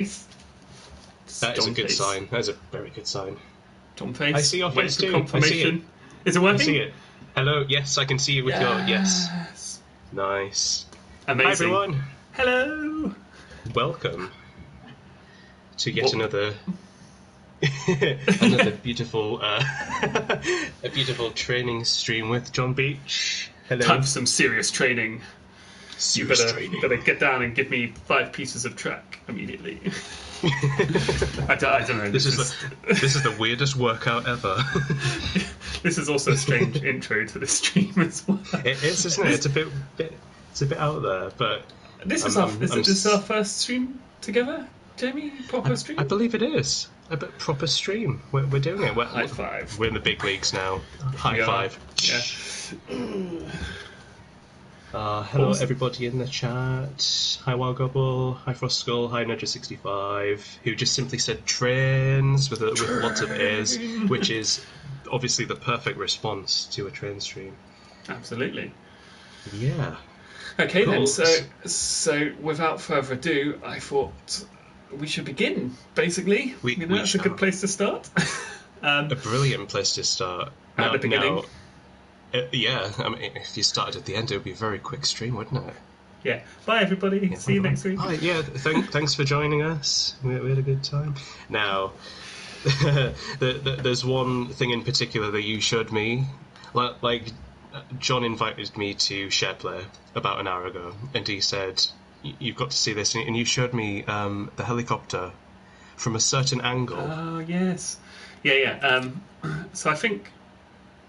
It's That is a John good face. sign. That is a very good sign. John face. I see your face too. Confirmation. I see it. Is it working? I see it. Hello. Yes, I can see you with your yes. Nice. Amazing. Hi everyone. Hello. Welcome to yet another another beautiful a beautiful training stream with John Beach. Hello. Time for some serious training. Serious You better get down and give me 5 pieces of track immediately. I don't know. This is the weirdest workout ever. This is also a strange intro to the stream as well. It is, isn't it? It's a bit out there, but this is our first stream together, Jamie. Proper stream. I believe it is a bit proper stream. We're doing it. High five. We're in the big leagues now. High five. Yeah. Hello everybody in the chat. Hi Wild Gobble, hi Frost Skull, hi Nudger65, who just simply said trains with lots of A's, which is obviously the perfect response to a train stream. Absolutely. Yeah. Okay cool. Then, so without further ado, I thought we should begin, basically. That's a good place to start. A brilliant place to start. At the beginning. Yeah, I mean, if you started at the end, it would be a very quick stream, wouldn't it? Yeah. Bye, everybody. Yeah, see you next week. Hi, yeah, thanks for joining us. We had a good time. Now, there's one thing in particular that you showed me. Like, John invited me to SharePlay about an hour ago, and he said, you've got to see this, and you showed me the helicopter from a certain angle. Oh, yes. Yeah. So I think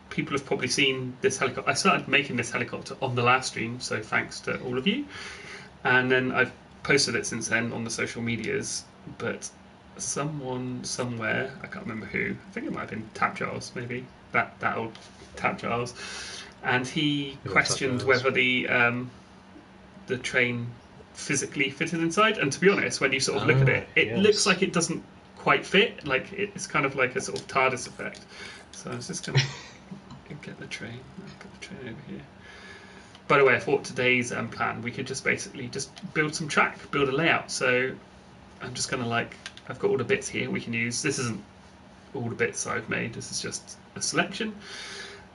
people have probably seen this helicopter. I started making this helicopter on the last stream, so thanks to all of you. And then I've posted it since then on the social medias, but someone somewhere, I can't remember who, I think it might have been Tap Giles, maybe, that old Tap Giles, and he questioned whether the train physically fitted inside, and to be honest, when you sort of look at it, it looks like it doesn't quite fit, like it's kind of like a sort of TARDIS effect. So I was just going to get the train. I'll put the train over here. By the way, I thought today's plan, we could just basically just build some track, build a layout. So I'm just going to I've got all the bits here we can use. This isn't all the bits I've made. This is just a selection.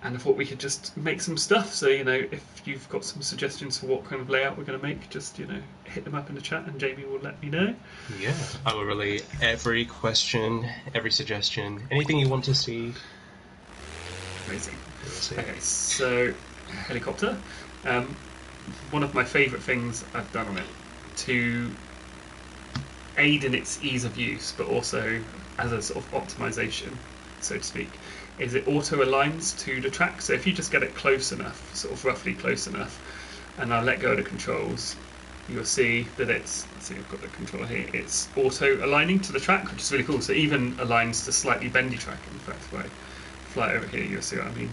And I thought we could just make some stuff. So, if you've got some suggestions for what kind of layout we're going to make, just, hit them up in the chat and Jamie will let me know. Yeah, I will relay every question, every suggestion, anything you want to see. Amazing. Okay, so helicopter. One of my favourite things I've done on it to aid in its ease of use, but also as a sort of optimization, so to speak, is it auto aligns to the track. So if you just get it close enough, sort of roughly close enough, and I'll let go of the controls, you'll see that let's see, I've got the controller here, it's auto aligning to the track, which is really cool. So it even aligns to slightly bendy track. In fact, if I fly over here, you'll see what I mean.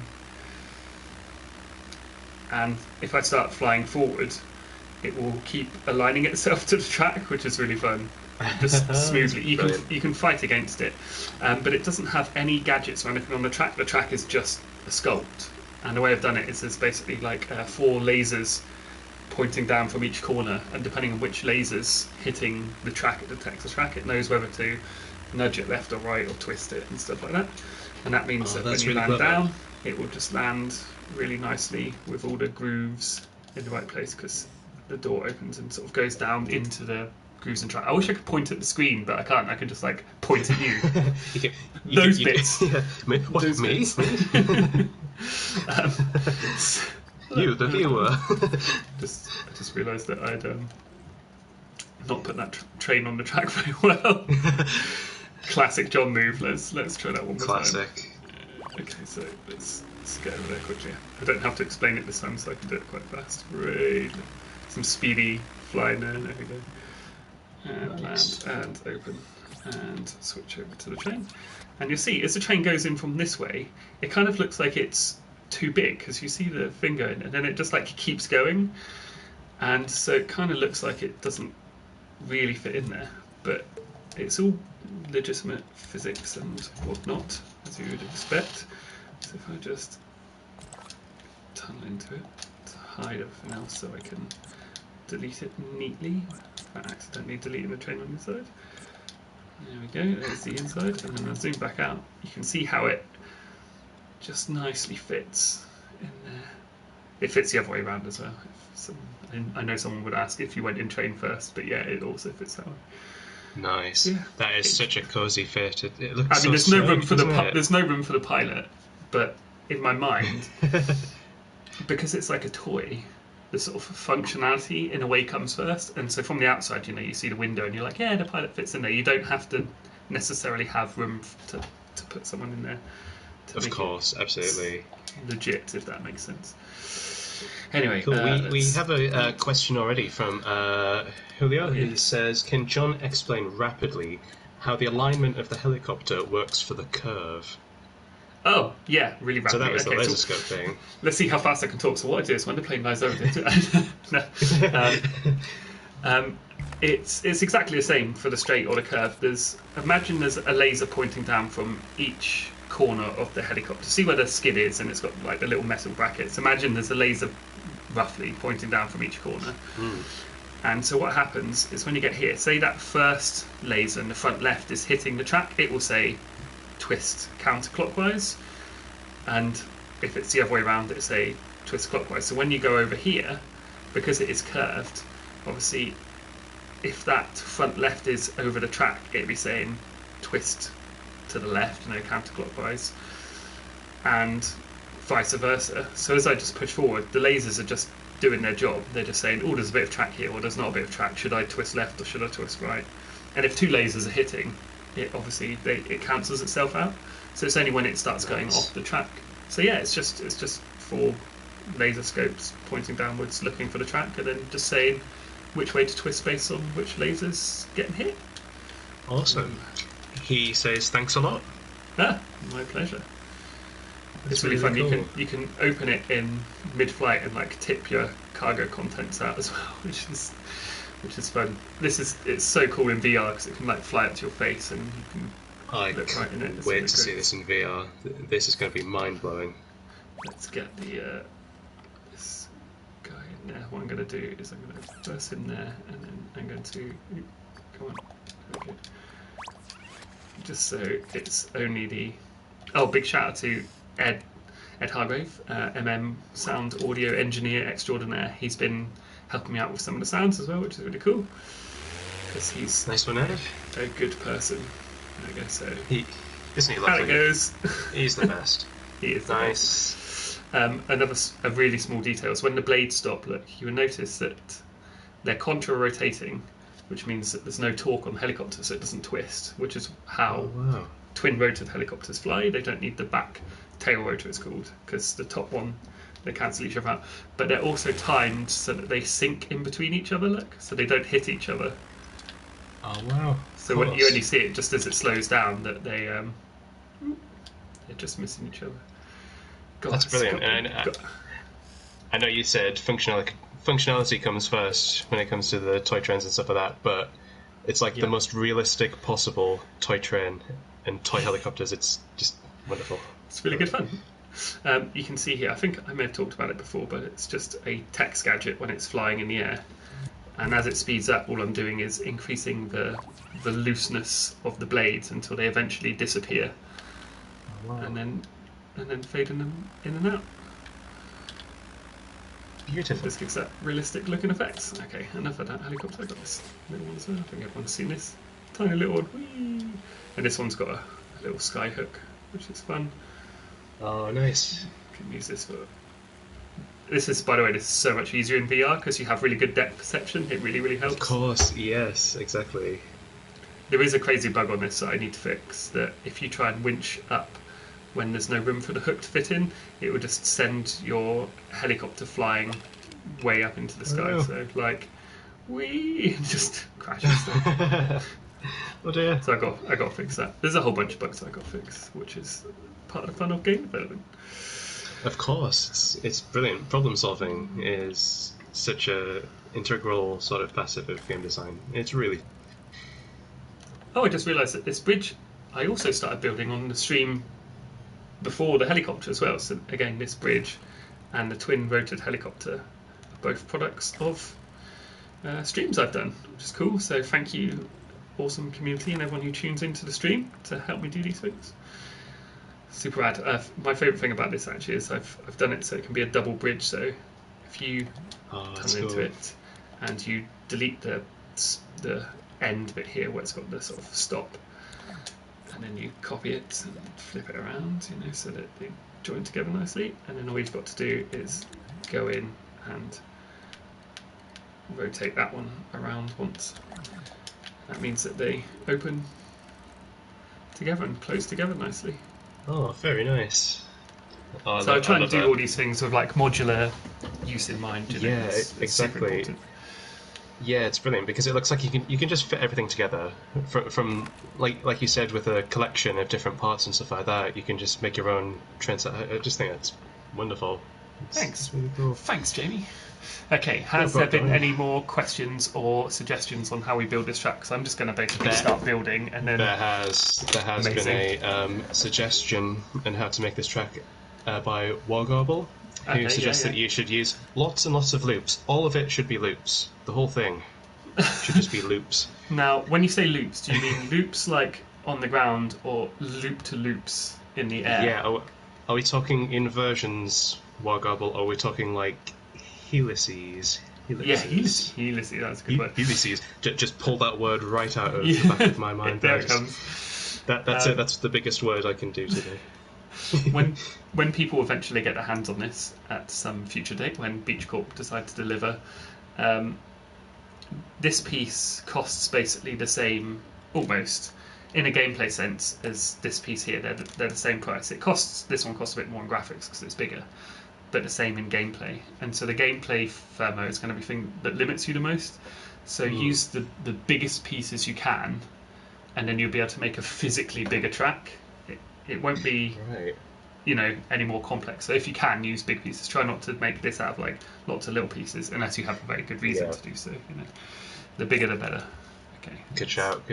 And if I start flying forward, it will keep aligning itself to the track, which is really fun. Just smoothly. You can fight against it, but it doesn't have any gadgets or anything on the track. The track is just a sculpt, and the way I've done it is there's basically like 4 lasers pointing down from each corner, and depending on which lasers hitting the track, it detects the track. It knows whether to nudge it left or right or twist it and stuff like that. And that means that when you land down, it will just land really nicely with all the grooves in the right place, because the door opens and sort of goes down into the grooves and track. I wish I could point at the screen, but I can't. I can just point at you. Those bits. Yeah. What, those me? Bits. You, the viewer. I just realised that I'd not put that train on the track very well. Classic John move. Let's try that one more time. Classic. Okay, so let's get over there quickly. I don't have to explain it this time, so I can do it quite fast. Right. Some speedy flying there. There we go. And nice. Land and open and switch over to the train. And you'll see, as the train goes in from this way, it kind of looks like it's too big, because you see the finger in it, and then it just keeps going. And so it kind of looks like it doesn't really fit in there. But it's all legitimate physics and whatnot, as you would expect. So if I just tunnel into it to hide everything else so I can delete it neatly. accidentally deleting the train on the side. There we go, there's the inside, and then I'll zoom back out. You can see how it just nicely fits in there. It fits the other way around as well. I know someone would ask if you went in train first, but yeah, it also fits that way. Nice. Yeah. That is such a cosy fit. It looks. I mean, so there's no room for the pilot, but in my mind, because it's like a toy, the sort of functionality in a way comes first. And so from the outside, you see the window, and you're like, yeah, the pilot fits in there. You don't have to necessarily have room to put someone in there. Of course, absolutely. Legit, if that makes sense. Anyway, cool. We have a question already from Julio. He says, "Can John explain rapidly how the alignment of the helicopter works for the curve?" Oh, yeah, really rapidly. So that was the laser scope thing. Let's see how fast I can talk. So what I do is when the plane lies over it, it's exactly the same for the straight or the curve. Imagine there's a laser pointing down from each corner of the helicopter. See where the skid is, and it's got like the little metal brackets. Imagine there's a laser roughly pointing down from each corner. And so what happens is when you get here, say that first laser in the front left is hitting the track, it will say twist counterclockwise, and if it's the other way around, it'll say twist clockwise. So when you go over here, because it is curved, obviously if that front left is over the track, it'll be saying twist to the left, counterclockwise, and vice versa. So as I just push forward, the lasers are just doing their job. They're just saying, oh, there's a bit of track here, or there's not a bit of track. Should I twist left or should I twist right? And if two lasers are hitting, it obviously it cancels itself out. So it's only when it starts going off the track. So yeah, it's just 4 laser scopes pointing downwards, looking for the track, and then just saying which way to twist based on which laser's getting hit. Awesome. He says thanks a lot. Ah, my pleasure. It's really fun. Cool. You can open it in mid-flight and like tip your cargo contents out as well, which is fun. It's so cool in VR because it can like fly up to your face and you can look right in it. Wait to see this in VR. This is going to be mind blowing. Let's get this guy in there. What I'm going to do is I'm going to burst in there and then I'm going to come on. Okay. Just so it's only the. Oh, big shout out to Ed Hargrave, sound audio engineer extraordinaire. He's been helping me out with some of the sounds as well, which is really cool because he's nice one, Ed. A good person. I guess so. Isn't he lovely? How it goes. He's the best. He is the nice. Best. A really small detail is when the blades stop. Look, you will notice that they're contra-rotating, which means that there's no torque on the helicopter, so it doesn't twist, which is how twin-rotored helicopters fly. They don't need the back tail rotor, it's called, because the top one, they cancel each other out. But they're also timed so that they sink in between each other, look, so they don't hit each other. Oh, wow. So when you only see it just as it slows down, that they're just missing each other. God, that's brilliant. I know you said functionality comes first when it comes to the toy trains and stuff like that, but it's like the most realistic possible toy train and toy helicopters. It's just wonderful. It's really good fun. You can see here, I think I may have talked about it before, but it's just a text gadget when it's flying in the air. And as it speeds up, all I'm doing is increasing the looseness of the blades until they eventually disappear. Oh, wow. And then fading them in and out. Beautiful. This gives that realistic looking effects. Okay, enough of that helicopter. I got this little one as well. I think everyone's seen this tiny little one. Whee! And this one's got a little sky hook, which is fun. Oh, nice. Can use this for. This is, by the way, this is so much easier in VR because you have really good depth perception. It really, really helps. Of course, yes, exactly. There is a crazy bug on this that I need to fix. That if you try and winch up when there's no room for the hook to fit in, it will just send your helicopter flying way up into the sky. Oh. So like, whee, and just crashes. Oh dear. So I got to fix that. There's a whole bunch of bugs I got to fix, which is part of the fun of game development. Of course, it's brilliant. Problem solving is such a integral sort of facet of game design. It's really. Oh, I just realised that this bridge I also started building on the stream before the helicopter as well. So again, this bridge and the twin-rotored helicopter are both products of streams I've done, which is cool. So thank you, awesome community, and everyone who tunes into the stream to help me do these things. Super rad. My favourite thing about this actually is I've done it so it can be a double bridge. So if you come into it and you delete the end bit here where it's got the sort of stop, and then you copy it and flip it around, so that they join together nicely, and then all you've got to do is go in and rotate that one around once. That means that they open together and close together nicely. Oh, very nice. So I try and do all these things with like modular use in mind. Yeah, exactly. Yeah, it's brilliant because it looks like you can just fit everything together from like you said, with a collection of different parts and stuff like that. You can just make your own trends. I just think that's wonderful. Thanks. Really cool. Thanks, Jamie. Okay, has there been any more questions or suggestions on how we build this track? Because I'm just going to basically start building, and then there has been a suggestion on how to make this track by Wargobble, who suggests that you should use lots and lots of loops. All of it should be loops. The whole thing should just be loops. Now, when you say loops, do you mean loops like on the ground or loop to loops in the air? Yeah. Are we talking inversions, Wargobble, or are we talking like helices? Yeah, helices, that's a good word. Helices. Just pull that word right out of the back of my mind. There it comes. That's it. That's the biggest word I can do today. When people eventually get their hands on this at some future date, when Beach Corp decide to deliver, this piece costs basically the same, almost, in a gameplay sense, as this piece here. They're the same price. This one costs a bit more in graphics because it's bigger, but the same in gameplay. And so the gameplay firmware is going to be the thing that limits you the most. So use the biggest pieces you can, and then you'll be able to make a physically bigger track. It won't be any more complex. So if you can use big pieces, try not to make this out of like lots of little pieces unless you have a very good reason to do so. The bigger the better. Okay. Good shout.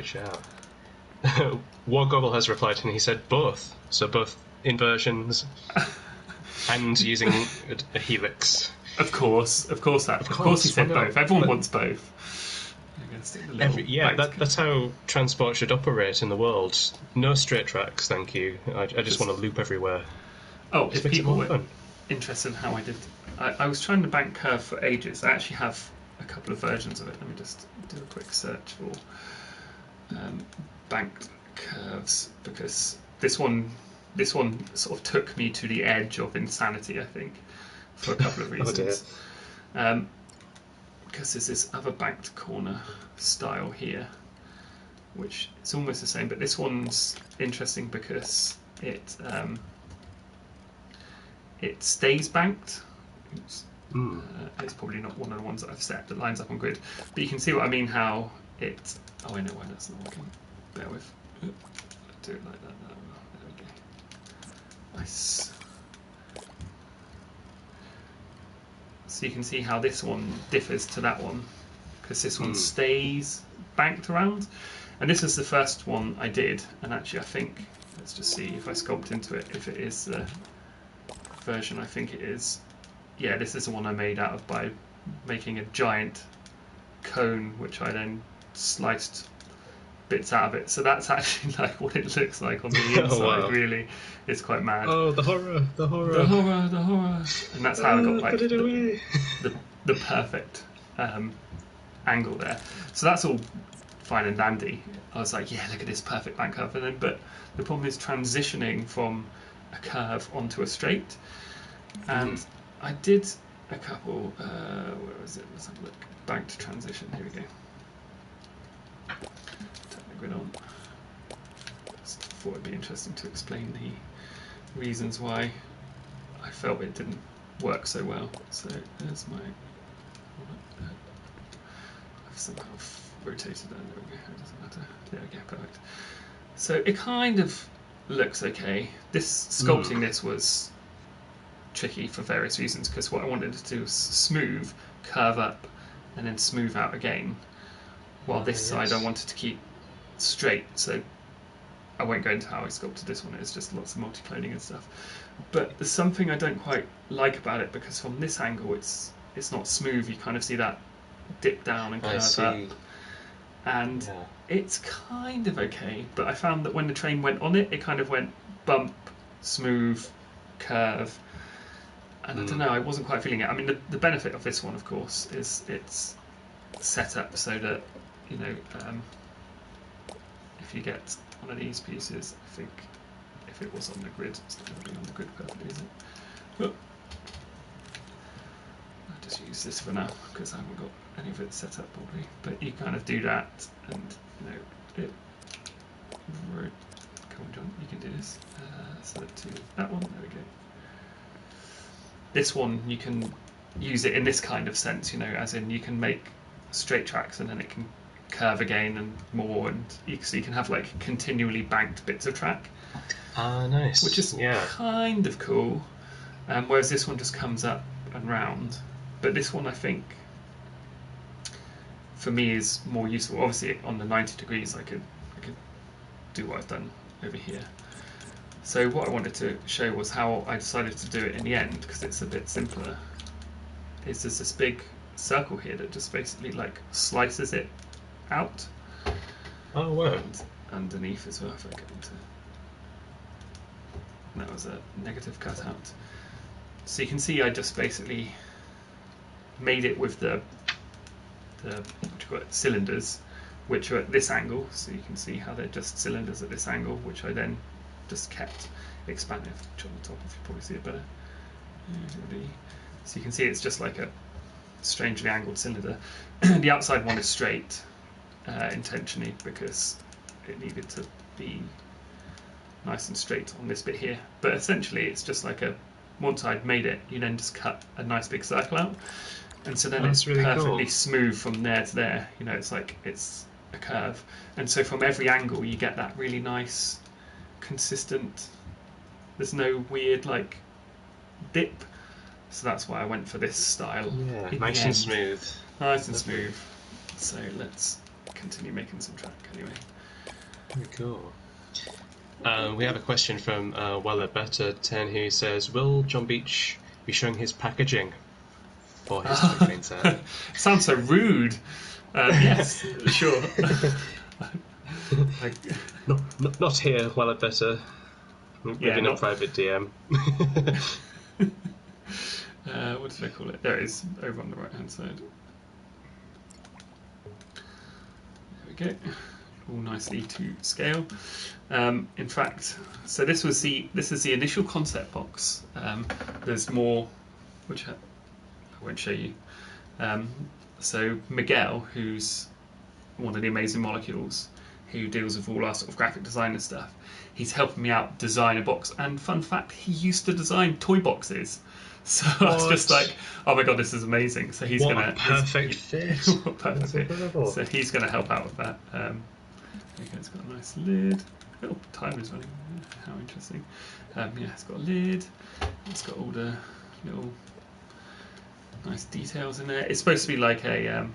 Wargobble has replied, and he said both. So both inversions and using a helix. Of course he said both. Everyone wants both. That's how transport should operate in the world. No straight tracks, thank you. I just want to loop everywhere. Oh, if people were interested in how I did... I was trying to bank curve for ages. I actually have a couple of versions of it. Let me just do a quick search for banked curves, because this one sort of took me to the edge of insanity, I think, for a couple of reasons. Because there's this other banked corner style here, which is almost the same, but this one's interesting because it stays banked. It's probably not one of the ones that I've set that lines up on grid, but you can see what I mean. How it? Oh, I know why that's not working. Bear with. Do it like that. There we go. Nice. So you can see how this one differs to that one, because this one stays banked around, and this is the first one I did. And actually, I think, let's just see if I sculpt into it, if it is the version I think it is. Yeah, this is the one I made out of by making a giant cone, which I then sliced bits out of it. So that's actually like what it looks like on the inside. Wow. Really, it's quite mad. Oh, the horror. And that's how I got like put it away. the perfect angle there. So that's all fine and dandy. I was like, yeah, look at this perfect bank curve. And then, but the problem is transitioning from a curve onto a straight. And I did a couple. Where was it? Let's have a look. Banked transition. Here we go. Turn the grid on. Just thought it'd be interesting to explain the reasons why I felt it didn't work so well. So there's my. I've somehow rotated that. There we go. It doesn't matter. There we go. Perfect. So it kind of looks okay. Sculpting this was tricky for various reasons, because what I wanted to do was smooth, curve up, and then smooth out again. While this side I wanted to keep straight. So I won't go into how I sculpted this one. It's just lots of multi-cloning and stuff. But there's something I don't quite like about it, because from this angle it's not smooth. You kind of see that dip down and I curve see. up. And Yeah. it's kind of okay, but I found that when the train went on it, it kind of went bump, smooth, curve. And I don't know, I wasn't quite feeling it. I mean, the benefit of this one, of course, is it's set up so that, you know, if you get one of these pieces, I think if it was on the grid, it's not going to be on the grid perfectly, is it? But I'll just use this for now because I haven't got any of it set up properly. But you kind of do that, and you know, come on, John, you can do this. So to that one, there we go. This one you can use it in this kind of sense, you know, as in you can make straight tracks and then it can curve again and more, and so you can have like continually banked bits of track. Ah, nice. Which is kind of cool. Whereas this one just comes up and round. But this one, I think, for me, is more useful. Obviously, on the 90 degrees, I could do what I've done over here. So what I wanted to show was how I decided to do it in the end, because it's a bit simpler. Is there's this big circle here that just basically like slices it out. Oh, wow. And underneath as well, if I get into... That was a negative cutout. So you can see I just basically made it with the what you call it, cylinders, which are at this angle. So you can see how they're just cylinders at this angle, which I then just kept expanding. Which on the top, if you probably see it better. So you can see it's just like a strangely angled cylinder. The outside one is straight, intentionally, because it needed to be nice and straight on this bit here. But essentially it's just like once I'd made it, you then just cut a nice big circle out, and so then it's really perfectly cool. smooth from there to there. You know, it's like it's a curve, and so from every angle you get that really nice, consistent. There's no weird like dip, so that's why I went for this style. Yeah, nice and smooth. Nice and smooth. So let's continue making some track anyway. Very cool. We have a question from Better10 who says, will John Beach be showing his packaging for his toy train set? Sounds so rude. Yes, sure. Not here, Better. Within a private DM. What did I call it? There it is, over on the right hand side. There we go. All nicely to scale. In fact, so this is the initial concept box. There's more, which I won't show you. So Miguel, who's one of the Amazing Molecules, who deals with all our sort of graphic design and stuff, he's helping me out design a box. And fun fact, he used to design toy boxes. So I was just like, oh my god, this is amazing. So he's gonna perfect fit. Perfect fit. So he's gonna help out with that. Okay, it's got a nice lid. Oh, time is running. How interesting. Yeah, it's got a lid. It's got all the little nice details in there. It's supposed to be like a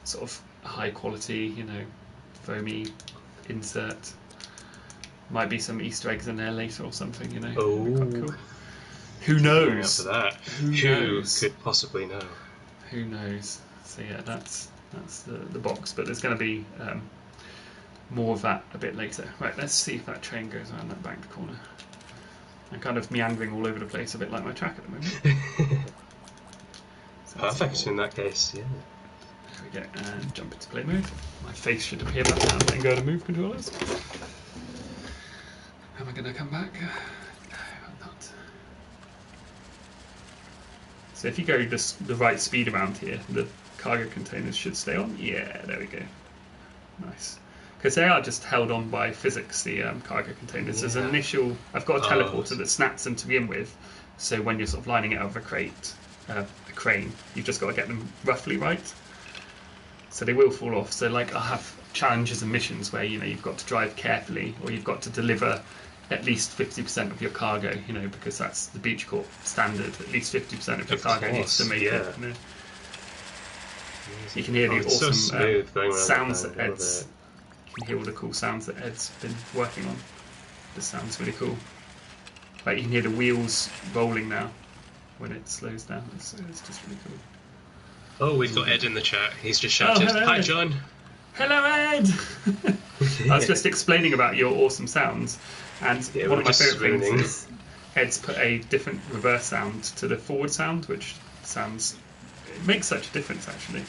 sort of high quality, you know, foamy insert. Might be some Easter eggs in there later or something, you know. Oh. Quite cool. Who knows? After that, Who could possibly know? Who knows? So yeah, that's the box. But there's going to be more of that a bit later. Right, let's see if that train goes around that banked corner. I'm kind of meandering all over the place, a bit like my track at the moment. So perfect in that case, yeah. There we go, and jump into play mode. My face should appear back now and go to move controllers. Am I going to come back? No, I'm not. So if you go the right speed around here, the cargo containers should stay on. Yeah, there we go. Nice. Because they are just held on by physics, the cargo containers. There's an initial... I've got a teleporter that snaps them to begin with, so when you're sort of lining it out of a crane, you've just got to get them roughly right. So they will fall off. So like I'll have challenges and missions where, you know, you've got to drive carefully, or you've got to deliver at least 50% of your cargo, you know, because that's the Beach Corp standard. At least 50% of your cargo needs to make it. You know? You can hear the awesome sounds that Ed's... You can hear all the cool sounds that Ed's been working on. This sounds really cool. Like you can hear the wheels rolling now when it slows down. It's just really cool. Oh, we've got Ed in the chat. He's just Oh, shouted, hello, "Hi, Ed. John." Hello, Ed! I was just explaining about your awesome sounds, and Yeah, one we're of my just favourite things swooning. is Ed's put a different reverse sound to the forward sound, which sounds... It makes such a difference, actually.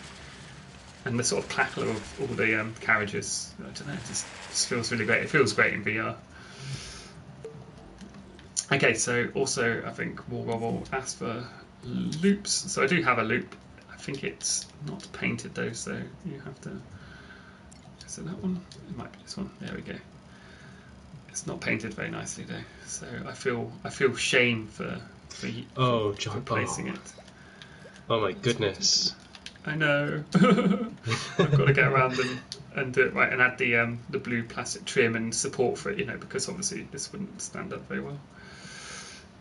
And the sort of crackle of all the carriages, I don't know, it just feels really great. It feels great in VR. Okay, so also I think Wargobble asked for loops. So I do have a loop. I think it's not painted though, so you have to... Is it that one? It might be this one. There we go. It's not painted very nicely though, so I feel shame for John. placing it. Oh my goodness. I know. I've got to get around and do it right and add the blue plastic trim and support for it, because obviously this wouldn't stand up very well.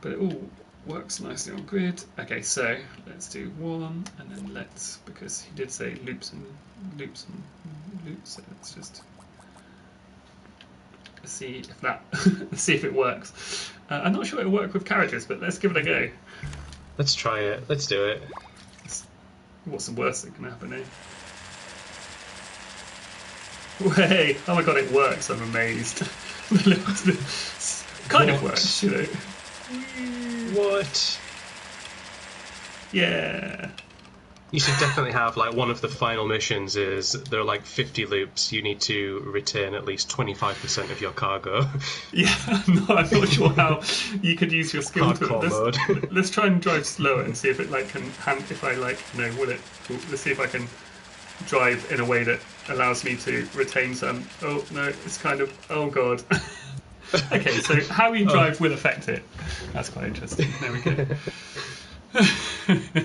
But it all works nicely on grid. Okay, so let's do one, and then because he did say loops and loops and loops, so let's just see if let's see if it works. I'm not sure it'll work with carriages, but let's give it a go. Let's try it. Let's do it. What's the worst that can happen, eh? Way! Oh my god, it works! I'm amazed. Kind of works, What? Yeah. You should definitely have, like, one of the final missions is there are like 50 loops. You need to retain at least 25% of your cargo. Yeah, I'm not sure how you could use your skill to Hardcore mode. Let's try and drive slower and see if it let's see if I can drive in a way that allows me to retain some. Oh no, it's kind of, oh god. Okay, so how you drive will affect it. That's quite interesting. There we go.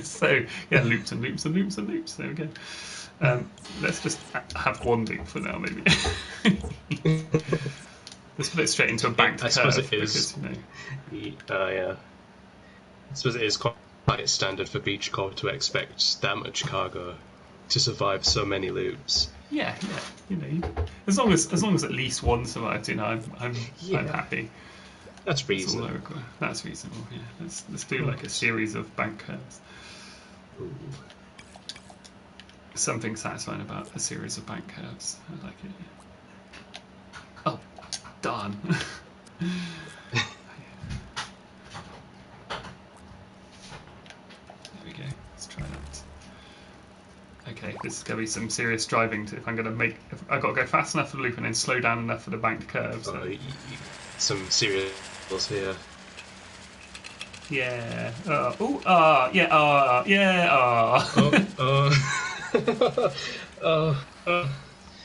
So yeah, loops and loops and loops and loops. There we go. Let's just have one loop for now, maybe. Let's put it straight into a banked curve. I suppose it is. Because, yeah. I suppose it is quite standard for Beachcore to expect that much cargo to survive so many loops. Yeah. As long as at least one survives, I'm happy. That's reasonable. That's reasonable. Yeah. Let's do like a series of bank curves. Ooh. Something satisfying about a series of bank curves. I like it. Oh, darn. There we go. Let's try that. Okay, this is going to be some serious driving. If I'm going to if I've got to go fast enough for the loop and then slow down enough for the banked curve. So. Some serious here. Yeah.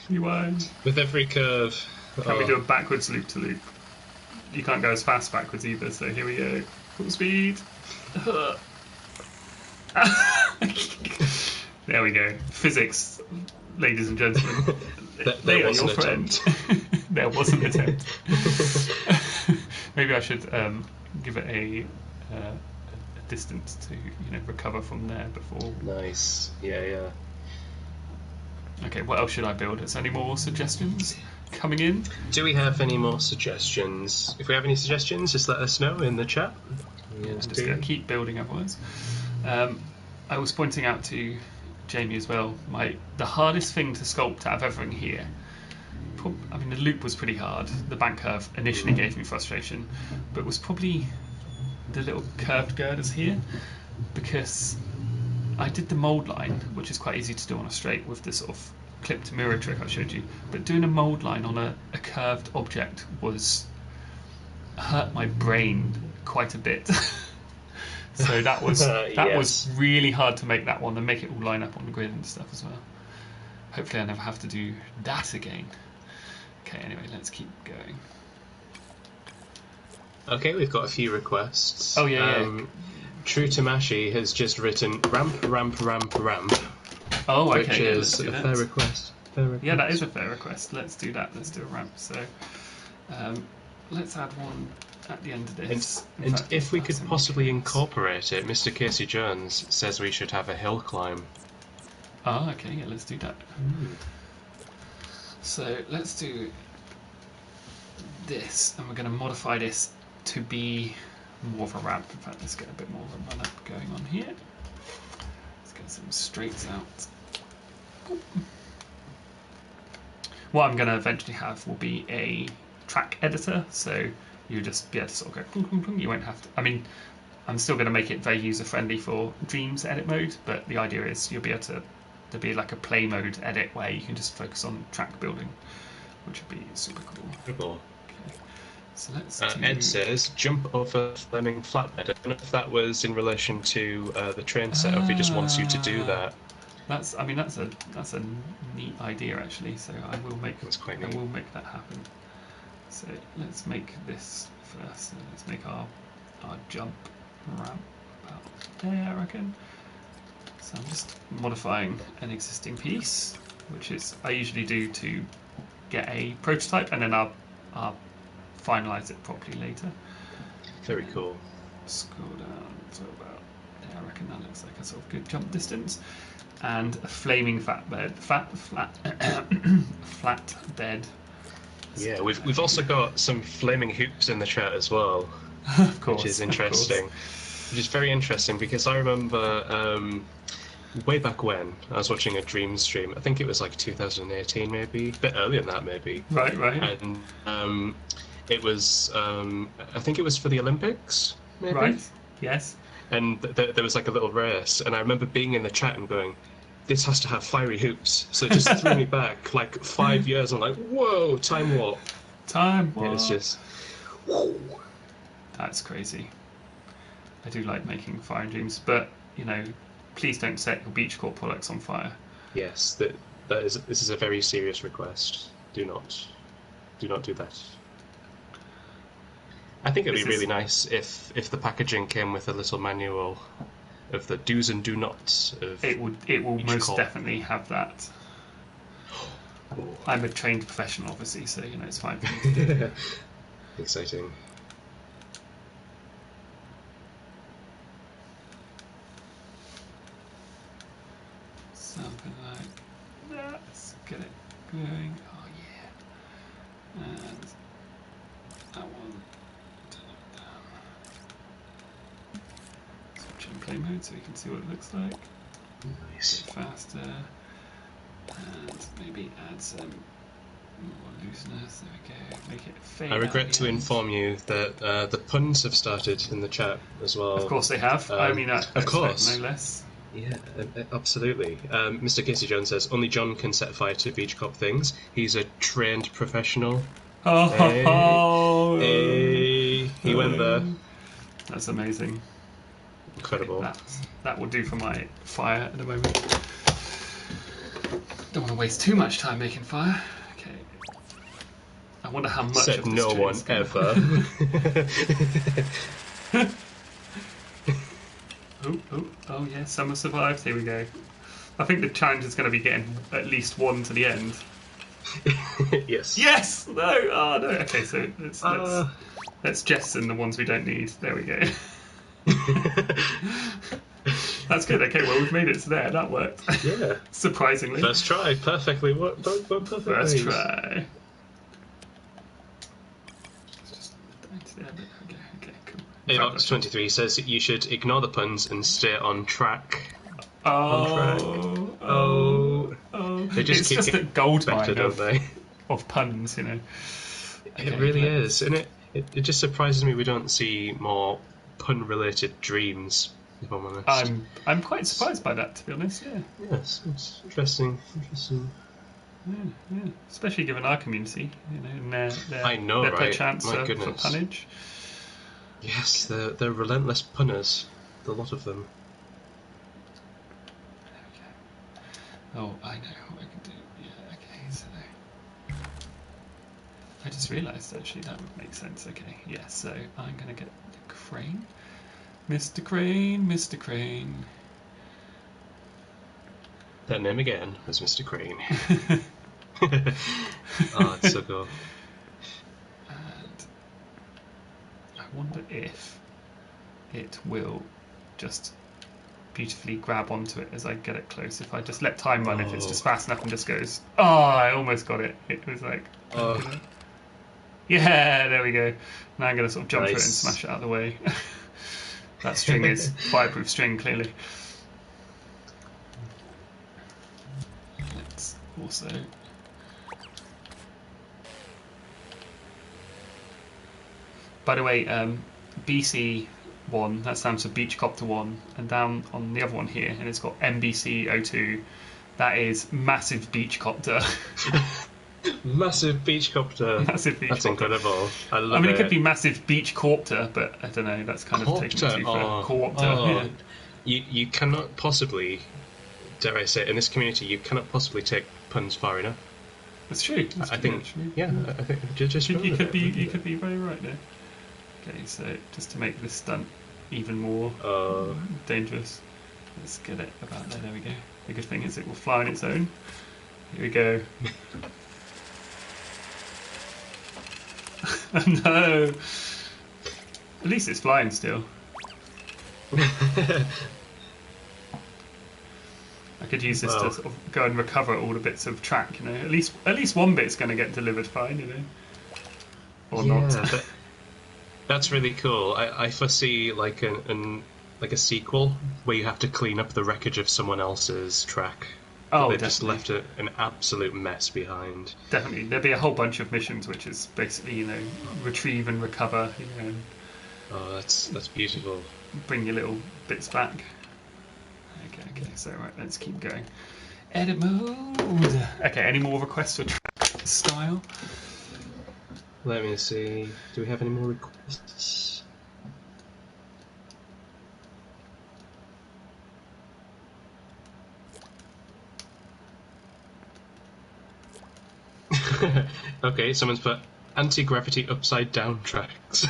You won't. With every curve. Can we do a backwards loop to loop? You can't go as fast backwards either, so here we go. Full speed. There we go. Physics, ladies and gentlemen. They are your friend. There was an attempt. Maybe I should give it a distance to recover from there before. Nice. Yeah. Okay, what else should I build? Is there any more suggestions coming in? Do we have any more suggestions? If we have any suggestions, just let us know in the chat. I'm just going to keep building otherwise. I was pointing out to Jamie as well, the hardest thing to sculpt out of everything here. I mean, the loop was pretty hard. The bank curve initially gave me frustration, but was probably the little curved girders here, because I did the mould line, which is quite easy to do on a straight with the sort of clip to mirror trick I showed you, but doing a mould line on a curved object hurt my brain quite a bit. So that was was really hard to make that one and make it all line up on the grid and stuff as well. Hopefully I never have to do that again. Okay, anyway, let's keep going. Okay, we've got a few requests. Oh yeah. True Tamashi has just written ramp. Oh, okay. Which is a fair request. Yeah, that is a fair request. Let's do that. Let's do a ramp. So let's add one at the end of this. And if we could possibly incorporate it, Mr. Casey Jones says we should have a hill climb. Oh, okay. Yeah, let's do that. So let's do this, and we're going to modify this to be more of a ramp. In fact, let's get a bit more of a run up going on here. Let's go get some straights out. What I'm going to eventually have will be a track editor, so you'll just be able to sort of go, you won't have to, I mean, I'm still going to make it very user-friendly for Dreams edit mode, but the idea is you'll be able to, there'll be like a play mode edit where you can just focus on track building, which would be super cool. Cool. Okay. So let's Ed says, jump over Fleming flatbed. I don't know if that was in relation to the train set, or if he just wants you to do that. That's a neat idea actually. So I will make that happen. So let's make this first. So let's make our jump ramp about there, I reckon. So I'm just modifying an existing piece, which is I usually do to get a prototype, and then I'll finalise it properly later. Very cool. Scroll down to about there. I reckon that looks like a sort of good jump distance. And a flaming flat bed. Yeah, we've also got some flaming hoops in the chat as well, of course, which is interesting. Which is very interesting because I remember way back when I was watching a Dream stream. I think it was like 2018, maybe a bit earlier than that, maybe. Right. And it was I think it was for the Olympics, maybe. Right. Yes. And there was like a little race, and I remember being in the chat and going, this has to have fiery hoops. So it just threw me back like 5 years. I'm like, whoa, time warp. Time warp. Yeah, it's just, whoa. That's crazy. I do like making fire dreams, but please don't set your beach court products on fire. Yes, this is a very serious request. Do not do that. I think it'd be really nice if the packaging came with a little manual of the do's and do nots of it will most definitely have that. I'm a trained professional, obviously, so it's fine for me to do. Exciting. Something like that. Let's get it going. Oh yeah. And that one. Switch on play mode so you can see what it looks like. Nice. A bit faster. And maybe add some more looseness. There we go. Make it fade. I regret to out inform you that the puns have started in the chat as well. Of course they have. I mean, of course, no less. Yeah, absolutely. Mr. Casey Jones says only John can set fire to beach cop things. He's a trained professional. Hey, he went there. That's amazing. Incredible. Okay, that will do for my fire at the moment. Don't want to waste too much time making fire. Okay. I wonder how much Said of this no tree one is gonna... ever. Oh yeah, some have survived. Here we go. I think the challenge is going to be getting at least one to the end. Yes. Yes! No! Oh no. Okay, so let's jettison the ones we don't need. There we go. That's good. Okay, well we've made it to there. That worked. Yeah. Surprisingly. First try. Perfectly. Perfect. First try. Okay, cool. Avox23 says you should ignore the puns and stay on track. Oh. They just keep a gold mine better, don't they? Of puns, It really is, and it just surprises me we don't see more pun-related dreams. If I'm honest, I'm quite surprised by that, to be honest. Yeah. Yes, it's interesting. Yeah. Especially given our community, and their right? chance My for goodness. punnage. Yes, they're relentless punners. The lot of them. Oh, I know what I can do. Yeah, okay, so... I just realised, actually, that would make sense. Okay, yeah, so I'm going to get the crane. Mr. Crane. That name again was Mr. Crane. Oh, it's so cool. And I wonder if it will just beautifully grab onto it as I get it close. If I just let time run, if it's just fast enough and just goes, oh, I almost got it. It was like, yeah, there we go. Now I'm going to sort of jump through it and smash it out of the way. That string is fireproof string, clearly. Also, by the way, BC1, that stands for Beachcopter 1, and down on the other one here, and it's got MBC02, that is Massive Beachcopter. Massive Beachcopter. Massive Beachcopter. That's incredible. I love it. I mean, it could be Massive Beachcopter, but I don't know, that's kind of taking it too far. Coopter, yeah. You cannot possibly, dare I say, in this community, you cannot possibly take puns far enough. That's true. I think, I think just you could be very right there. Okay, so just to make this stunt even more dangerous, let's get it about there. There we go. The good thing is it will fly on its own. Here we go. Oh no! At least it's flying still. I could use this to sort of go and recover all the bits of track. You know, at least one bit's going to get delivered fine. You know, or not. That's really cool. I foresee like a sequel where you have to clean up the wreckage of someone else's track. Oh, they just left an absolute mess behind. Definitely, there'll be a whole bunch of missions, which is basically retrieve and recover. Oh, that's beautiful. Bring your little bits back. Okay. So right, let's keep going. Edit mode. Okay, any more requests for track style? Let me see. Do we have any more requests? Okay, someone's put anti-gravity upside down tracks.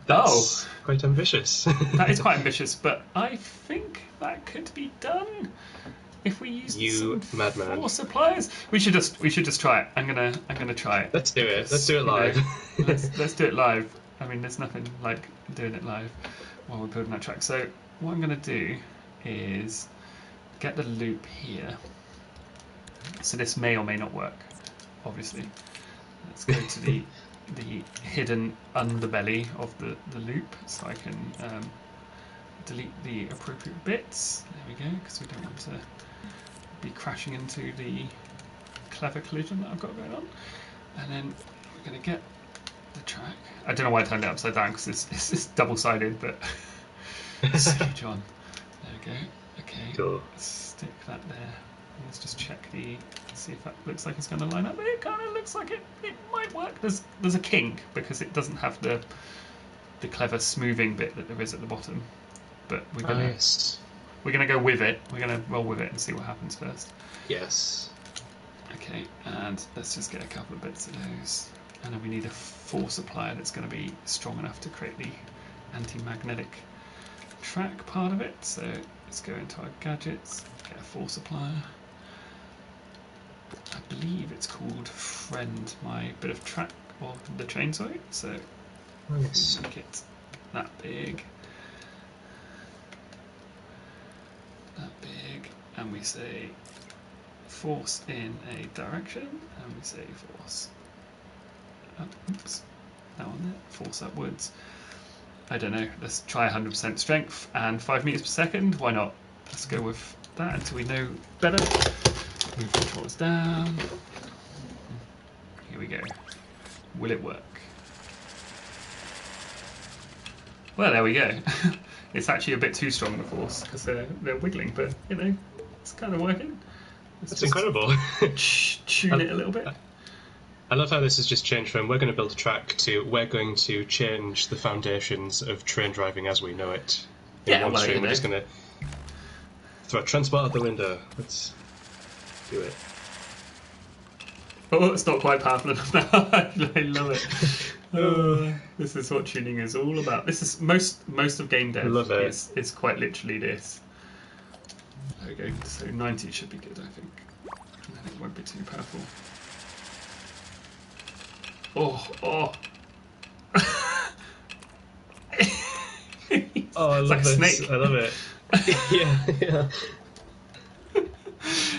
That's quite ambitious. That is quite ambitious, but I think that could be done if we use some madman. More suppliers. We should just try it. I'm gonna try it. Let's do it. Let's do it live. Let's do it live. I mean, there's nothing like doing it live while we're building that track. So what I'm gonna do is get the loop here. So this may or may not work. Obviously, let's go to the hidden underbelly of the loop, so I can delete the appropriate bits. There we go, because we don't want to be crashing into the clever collision that I've got going on. And then we're going to get the track. I don't know why I turned it upside down, because it's double-sided, but sketch on. There we go. Okay, cool. Stick that there. Let's just check see if that looks like it's going to line up. It kind of looks like it might work. There's a kink because it doesn't have the clever smoothing bit that there is at the bottom. But we're gonna go with it. We're gonna roll with it and see what happens first. Yes. Okay, and let's just get a couple of bits of those. And then we need a force applier that's going to be strong enough to create the anti-magnetic track part of it. So let's go into our gadgets, get a force applier. I believe it's called Friend, my bit of track, or the chainsaw. So nice. Make it that big, and we say force in a direction, and we say force up, oops, that one there, force upwards. I don't know, let's try 100% strength and 5 meters per second, why not? Let's go with that until we know better. Move controls down. Here we go. Will it work? Well, there we go. It's actually a bit too strong the force because they're wiggling, but it's kind of working. That's incredible. Tune it a little bit. I love how this has just changed from we're going to build a track to we're going to change the foundations of train driving as we know it. In one stream, we're just going to throw a transport out the window. Let's do it. Oh, it's not quite powerful enough now. I love it. This is what tuning is all about. This is most of game dev is quite literally this. There we go. So 90 should be good, I think. And then it won't be too powerful. Oh. Oh, I love like this. Snake. I love it. Yeah.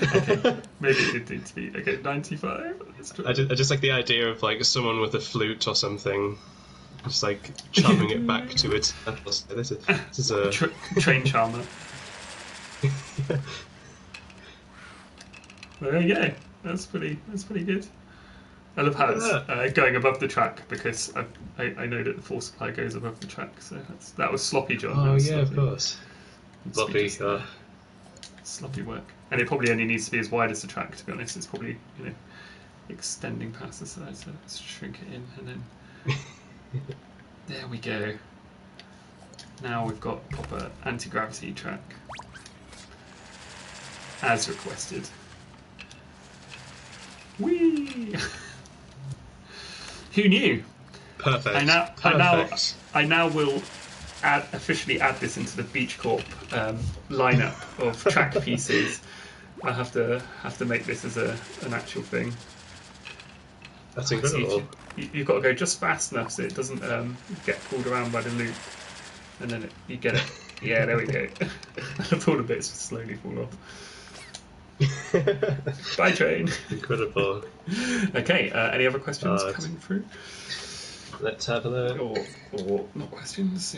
Okay, maybe it did need to be. Okay, 95. I just like the idea of like someone with a flute or something, just like charming it back to its. This is a train charmer. There you go. That's pretty good. I love how Look it's at that. going above the track because I know that the force supply goes above the track. So that was sloppy, John. That Oh was yeah, of sloppy. course. It's Floppy. just sloppy work, and it probably only needs to be as wide as the track. To be honest, it's probably extending past the side. So let's shrink it in, and then there we go. Now we've got proper anti-gravity track as requested. Whee! Who knew? Perfect. I now will officially add this into the Beach Corp lineup of track pieces. I have to make this as an actual thing. That's incredible. You've got to go just fast enough so it doesn't get pulled around by the loop, and then you get it. Yeah, there we go. All the bits slowly fall off. Bye, train. Incredible. Okay, any other questions coming through? Let's have a look. Or not questions,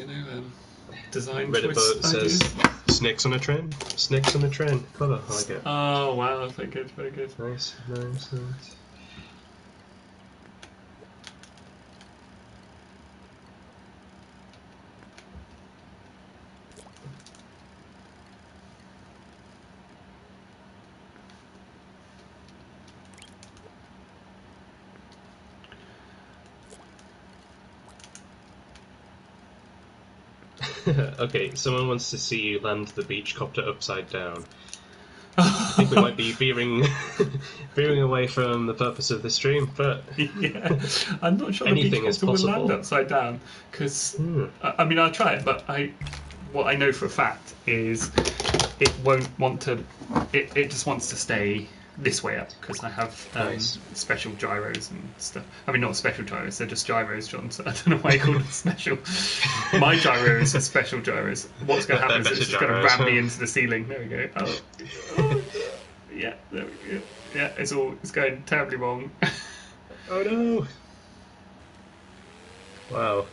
design Reddit choice boat ideas. says snakes on a train. Snakes on a train. Clever. I like it. Oh wow, very good, very good. Nice. Okay, someone wants to see you land the beach copter upside down. I think we might be veering away from the purpose of the stream, but Yeah, I'm not sure anything the is beach will land possible. upside down because I mean I'll try it, but what I know for a fact is it won't want to. It just wants to stay this way up because I have Nice. special gyros and stuff. I mean, not special gyros; they're just gyros, John. So I don't know why you call them special. My gyros are special gyros. What's going to happen is it's just going to ram me into the ceiling. There we go. Oh. Yeah, there we go. Yeah, it's going terribly wrong. Oh no! Wow.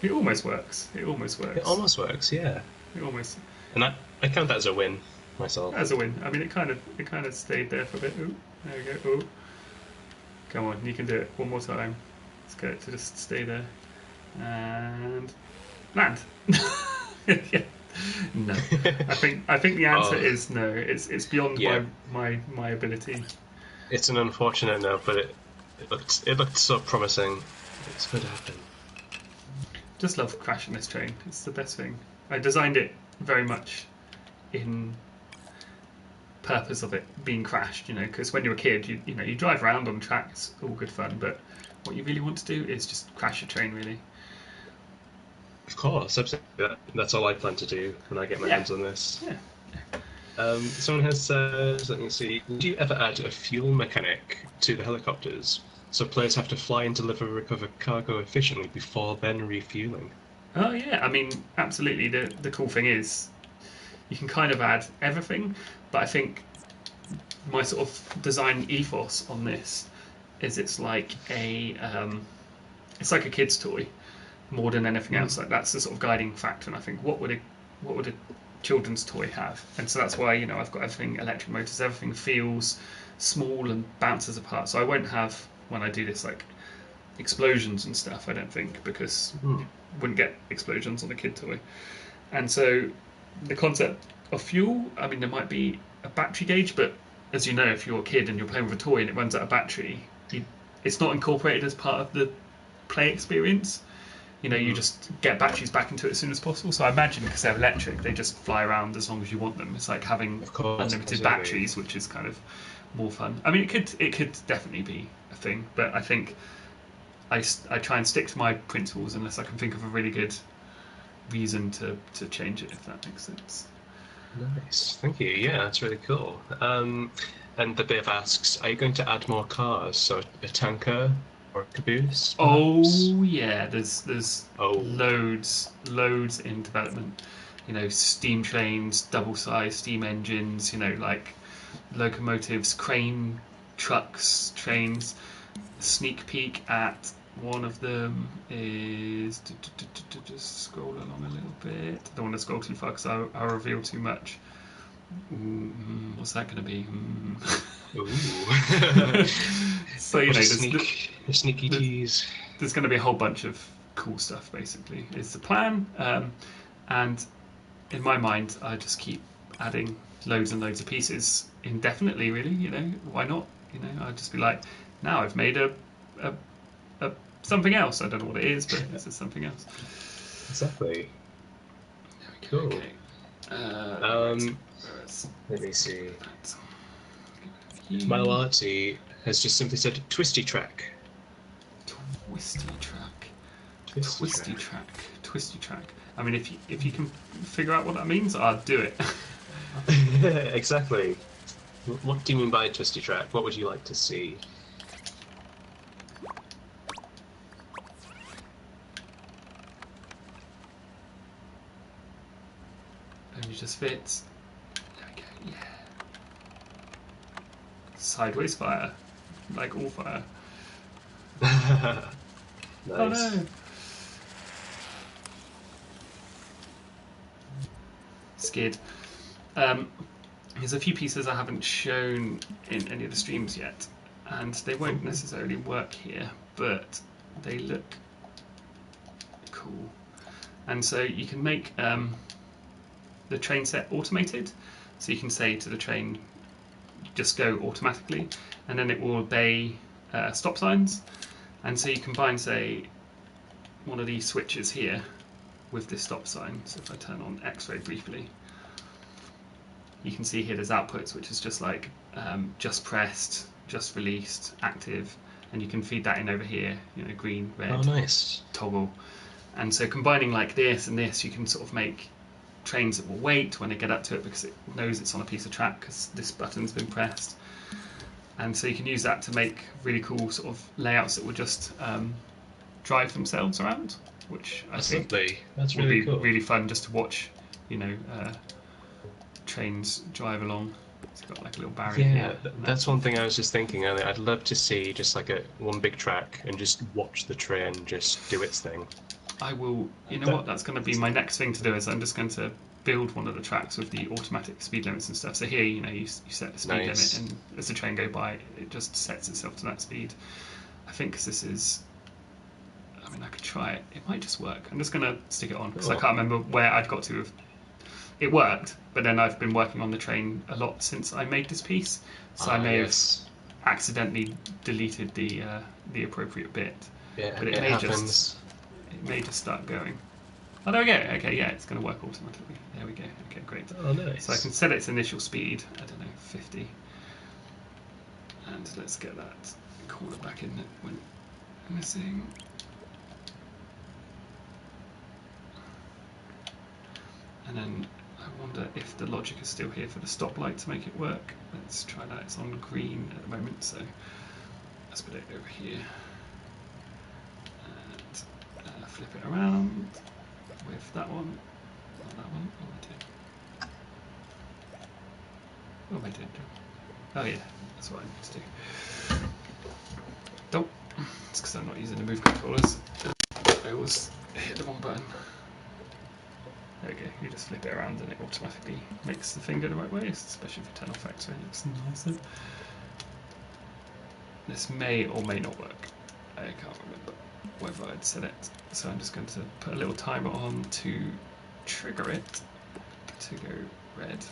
It almost works. It almost works. It almost works, yeah. It almost. And I count that as a win myself. As a win. I mean, it kind of stayed there for a bit. Ooh, there we go. Ooh. Come on, you can do it. One more time. Let's get it to just stay there. And land. Yeah. No. I think the answer is no. It's beyond my ability. It's an unfortunate no, but it looked so promising. It's going to happen. Just love crashing this train. It's the best thing. I designed it very much in purpose of it being crashed, because when you're a kid, you drive around on tracks, all good fun, but what you really want to do is just crash a train, really. Of course, absolutely. That's all I plan to do when I get my hands on this. Yeah. Someone has said, let me see, would you ever add a fuel mechanic to the helicopters so players have to fly and deliver recovered cargo efficiently before then refueling? Oh yeah, I mean, absolutely. The cool thing is you can kind of add everything, but I think my sort of design ethos on this is it's like a kid's toy more than anything else. Like that's the sort of guiding factor. And I think what would a children's toy have? And so that's why I've got everything electric motors. Everything feels small and bounces apart. So I won't have when I do this like explosions and stuff. I don't think because you wouldn't get explosions on a kid toy. And so the concept of fuel, I mean, there might be a battery gauge, but as you know, if you're a kid and you're playing with a toy and it runs out of battery, it's not incorporated as part of the play experience. You just get batteries back into it as soon as possible. So I imagine because they're electric, they just fly around as long as you want them. It's like having unlimited batteries, which is kind of more fun. I mean, it could definitely be a thing, but I think I try and stick to my principles unless I can think of a really good reason to change it, if that makes sense. Nice, thank you. Yeah, that's really cool. And the Biv asks, are you going to add more cars? So a tanker or a caboose? Perhaps? Oh yeah, there's loads in development. Steam trains, double-sized steam engines. Like locomotives, crane trucks, trains. Sneak peek at one of them is just scroll along a little bit. I don't want to scroll too far because I'll reveal too much. What's that going to be? Ooh. So, What a sneaky tease. There's going to be a whole bunch of cool stuff, basically, is the plan. And in my mind, I just keep adding loads and loads of pieces indefinitely, really. Why not? I'd just be like, now I've made a something else. I don't know what it is, but this is something else. Exactly. There we go. Cool. Okay. Let me see. Malati has just simply said twisty track. Twisty track. I mean, if you can figure out what that means, I'll do it. Exactly. What do you mean by twisty track? What would you like to see? Only just fits. There we go. Yeah. Sideways fire, like all fire. Nice. Oh no. Skid. There's a few pieces I haven't shown in any of the streams yet, and they won't necessarily work here, but they look cool. And so you can make the train set automated, so you can say to the train, just go automatically, and then it will obey stop signs. And so you combine, say, one of these switches here with this stop sign. So if I turn on X-ray briefly, you can see here there's outputs, which is just like just pressed, just released, active, and you can feed that in over here, green, red, nice. Toggle. And so combining like this and this, you can sort of make trains that will wait when they get up to it because it knows it's on a piece of track because this button's been pressed. And so you can use that to make really cool sort of layouts that will just drive themselves around, which I think That's will really be cool. really fun just to watch, trains drive along. It's got like a little barrier here. That's one thing I was just thinking earlier. I'd love to see just like one big track and just watch the train just do its thing. I will. What? That's going to be my next thing to do. Is I'm just going to build one of the tracks with the automatic speed limits and stuff. So here, you set the speed limit, and as the train go by, it just sets itself to that speed. I think because this is. I mean, I could try it. It might just work. I'm just going to stick it on because I can't remember where I'd got to. It worked, but then I've been working on the train a lot since I made this piece, so I may have accidentally deleted the appropriate bit. Yeah, but it may just start going. Oh, there we go. Okay, yeah, it's going to work automatically. There we go. Okay, great. Oh, nice. So I can set its initial speed, I don't know, 50. And let's get that corner back in that went missing. And then I wonder if the logic is still here for the stoplight to make it work. Let's try that. It's on green at the moment, so let's put it over here. And flip it around with that one. Not that one. What am I doing? Oh yeah, that's what I need to do. Nope. It's because I'm not using the move controllers. I always hit the wrong button. There we go, you just flip it around and it automatically makes the finger the right way, especially for 10 off X-ray, it looks nicer. This may or may not work. I can't remember whether I'd set it. So I'm just going to put a little timer on to trigger it to go red.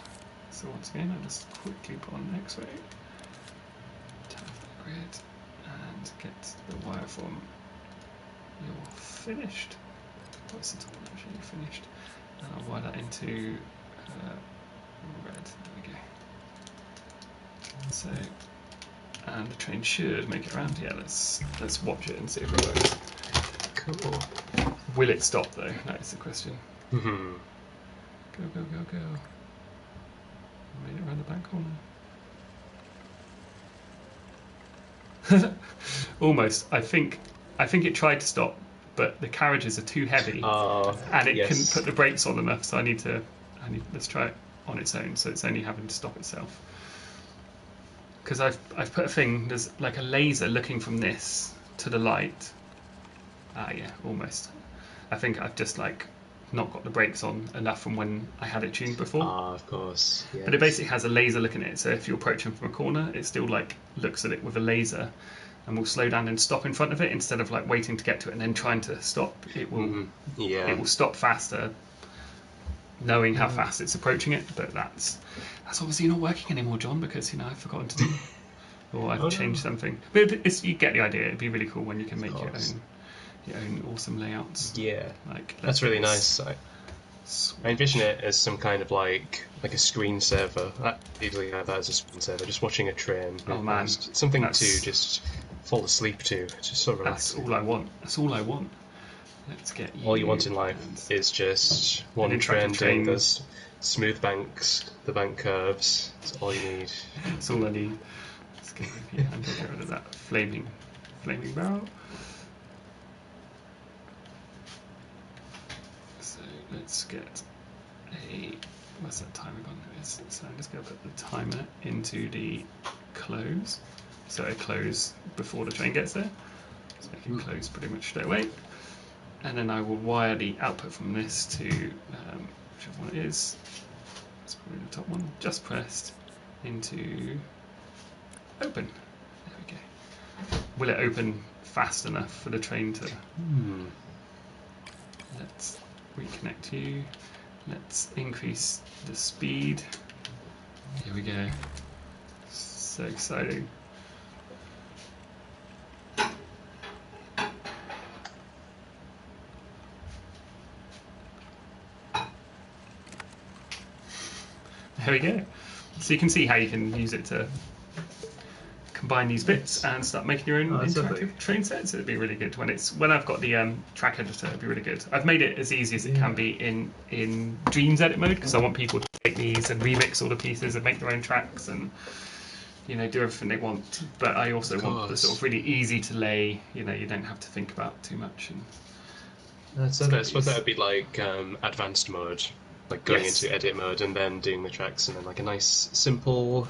So once again, I'll just quickly put on X-ray, turn off the grid, and get the wireform. You're finished. What's the top one actually? You're finished. And I'll wire that into red. There we go. So, and the train should make it around. Yeah, let's watch it and see if it works. Cool. Will it stop though? That is the question. Mm-hmm. Go, go, go, go. Made it around the back corner. Almost. I think it tried to stop, but the carriages are too heavy, and it couldn't put the brakes on enough. So let's try it on its own. So it's only having to stop itself. Because I've put a thing. There's like a laser looking from this to the light. Ah, yeah, almost. I think I've just like not got the brakes on enough from when I had it tuned before. Ah, of course. Yes. But it basically has a laser looking at it, so if you're approaching from a corner, it still like looks at it with a laser and will slow down and stop in front of it instead of like waiting to get to it and then trying to stop. It will it will stop faster, knowing how fast it's approaching it. But that's obviously not working anymore, John, because I've forgotten to do or I've changed something. But you get the idea. It'd be really cool when you can make your own awesome layouts. Yeah, like that's really nice. I envision it as some kind of like a screensaver. I easily have that as a screensaver. Just watching a train. Oh man, something to just fall asleep to. It's just so relaxing. That's all I want. That's all I want. Let's get you. All you want in life is just one train doing those smooth banks, the bank curves. That's all you need. That's all I need. Let's get rid of that flaming barrel. So let's get what's that timer gone? So I'm just going to put the timer into the close. So it close before the train gets there. So I can close pretty much straight away. And then I will wire the output from this to whichever one it is. It's probably the top one. Just pressed into open. There we go. Will it open fast enough for the train to? Let's reconnect you. Let's increase the speed. Here we go. So exciting. There we go. So you can see how you can use it to combine these bits and start making your own interactive train sets. It'd be really good when I've got the track editor. It'd be really good. I've made it as easy as it can be in Dreams edit mode because I want people to take these and remix all the pieces and make their own tracks and do everything they want. But I also want the sort of really easy to lay. You don't have to think about too much. And I suppose that would be like advanced mode. Like going into edit mode and then doing the tracks and then like a nice simple.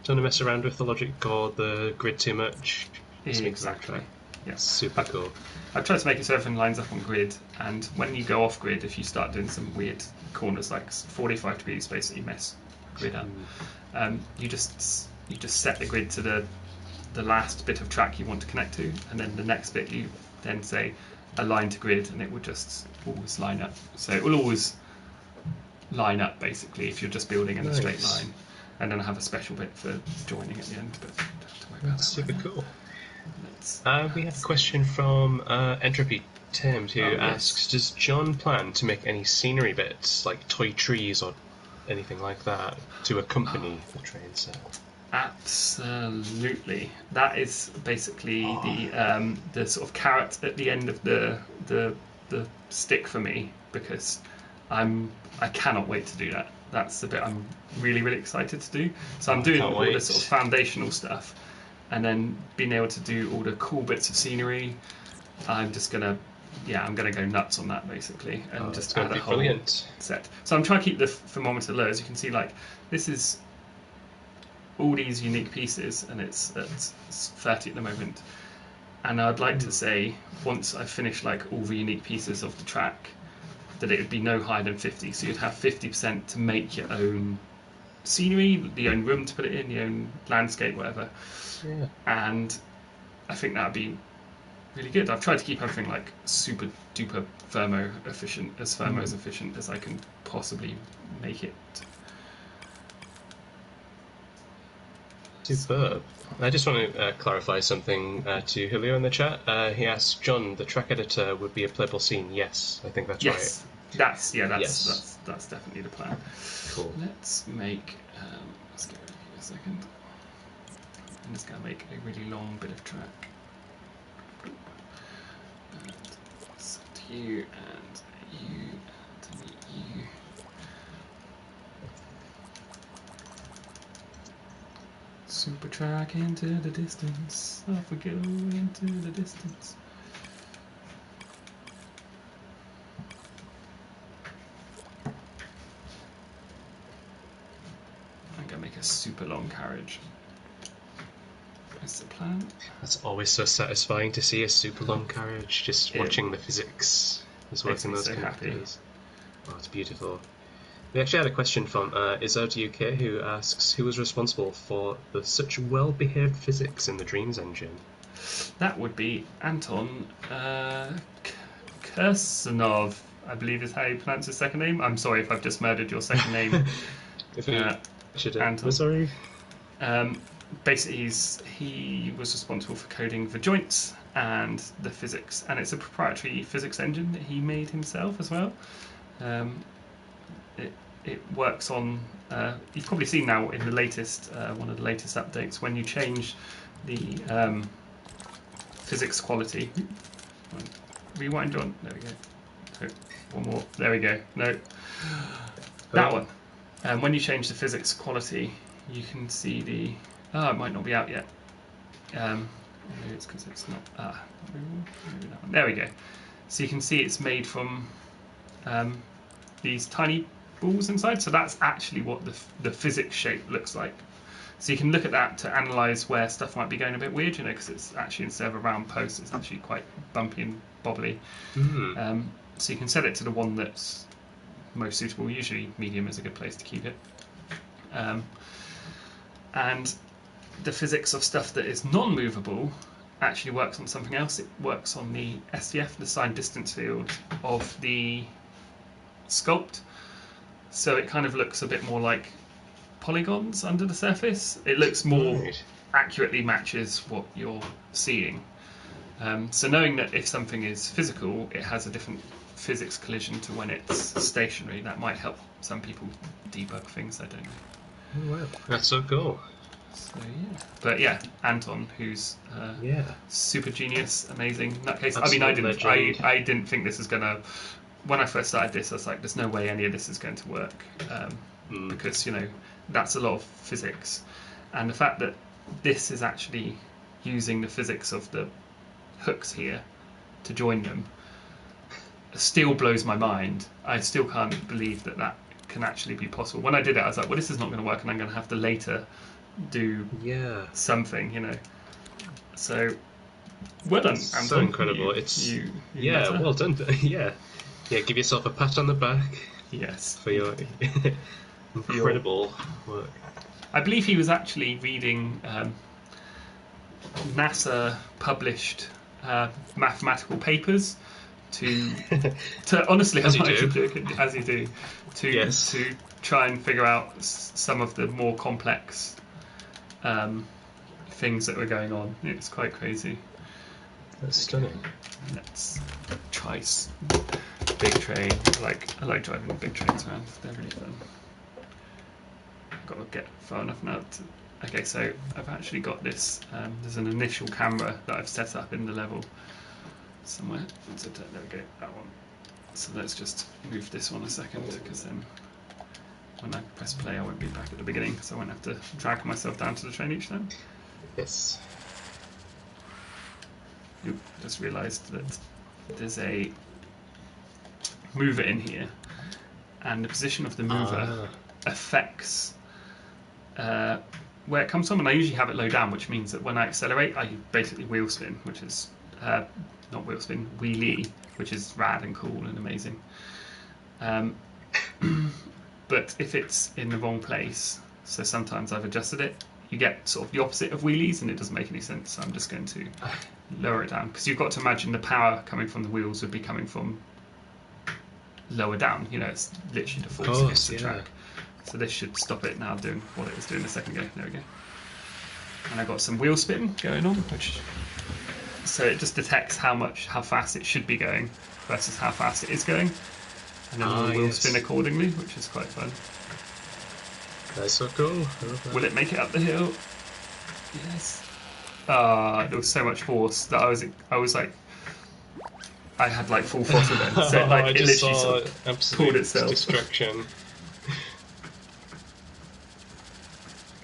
Don't want to mess around with the logic or the grid too much. Exactly. Yeah. Super cool. I've tried to make it so everything lines up on grid, and when you go off grid, if you start doing some weird corners like 45 degrees, basically mess grid up. You just set the grid to the last bit of track you want to connect to, and then the next bit you then say align to grid, and it will just always line up. So it will always line up basically if you're just building in a straight line, and then I have a special bit for joining at the end, but don't have to worry about that. Super cool. We have a question from Entropy Tim who asks, does John plan to make any scenery bits like toy trees or anything like that to accompany the train set? Absolutely. That is basically the sort of carrot at the end of the stick for me, because I cannot wait to do that. That's the bit I'm really, really excited to do. So I'm doing all the sort of foundational stuff, and then being able to do all the cool bits of scenery. I'm gonna go nuts on that basically, and just add a whole set. So I'm trying to keep the thermometer low. As you can see, like this is all these unique pieces, and it's at 30 at the moment. And I'd like to say once I finish like all the unique pieces of the track, that it would be no higher than 50. So you'd have 50% to make your own scenery, the own room to put it in, the own landscape, whatever. Yeah. And I think that would be really good. I've tried to keep everything like super duper thermo efficient as I can possibly make it. Superb. I just want to clarify something to Julio in the chat. He asked, John, the track editor would be a playable scene. Yes, I think that's right. That's definitely the plan. Cool. Let's make. Let's get rid of you a second. I'm just going to make a really long bit of track. And set you and you to meet you. Super track into the distance. Off we go into the distance. I'm gonna make a super long carriage. That's the plan. That's always so satisfying to see a super long carriage. Just watching the physics is working those characters. Oh, it's beautiful. We actually had a question from Izzard UK, who asks, who was responsible for such well-behaved physics in the Dreams engine? That would be Anton Kirsanov, I believe is how you pronounce his second name. I'm sorry if I've just murdered your second name, If we should Anton. we're sorry. Basically, he was responsible for coding the joints and the physics, and it's a proprietary physics engine that he made himself as well. It works on. You've probably seen now in the latest one of the latest updates when you change the physics quality. Rewind on. There we go. So, one more. There we go. No, that one. When you change the physics quality, you can see the. Oh, it might not be out yet. Maybe it's because it's not. Maybe that one. There we go. So you can see it's made from these tiny balls inside. So that's actually what the physics shape looks like. So you can look at that to analyse where stuff might be going a bit weird, because it's actually, instead of a round post, it's actually quite bumpy and bobbly. So you can set it to the one that's most suitable. Usually medium is a good place to keep it. And the physics of stuff that is non-movable actually works on something else. It works on the SDF, the signed distance field of the sculpt. So it kind of looks a bit more like polygons under the surface. It looks more accurately matches what you're seeing. So knowing that if something is physical, it has a different physics collision to when it's stationary, that might help some people debug things. I don't know. Oh, wow, that's so cool. So yeah, but yeah, Anton, who's super genius, amazing nutcase. I mean, I didn't think this was gonna. When I first started this, I was like, "There's no way any of this is going to work," because that's a lot of physics, and the fact that this is actually using the physics of the hooks here to join them still blows my mind. I still can't believe that can actually be possible. When I did it, I was like, "Well, this is not going to work, and I'm going to have to later do something." So well done, Anton. So incredible. You well done. Yeah, give yourself a pat on the back. Yes, for your incredible work. I believe he was actually reading NASA published mathematical papers to honestly, as you do, to try and figure out some of the more complex things that were going on. It's quite crazy. That's stunning. Let's try big train. I like driving big trains around. They're really fun. I've got to get far enough now to. Okay, so I've actually got this. There's an initial camera that I've set up in the level somewhere. So there we go, that one. So let's just move this one a second, because then when I press play I won't be back at the beginning, so I won't have to drag myself down to the train each time. Yes. Oop, just realised that there's a mover in here, and the position of the mover affects where it comes from, and I usually have it low down, which means that when I accelerate I basically wheel spin, which is not wheel spin, wheelie, which is rad and cool and amazing. But if it's in the wrong place, so sometimes I've adjusted it, you get sort of the opposite of wheelies, and it doesn't make any sense. So I'm just going to lower it down, because you've got to imagine the power coming from the wheels would be coming from lower down. It's literally the force against the track. So this should stop it now doing what it was doing a second ago. There we go. And I've got some wheel spin going on, so it just detects how fast it should be going versus how fast it is going, and then we'll wheel spin accordingly, which is quite fun. That's so cool. Will it make it up the hill? Yes. There was so much force that I was like, I had like full throttle then, so it literally sort of pulled itself. Distraction.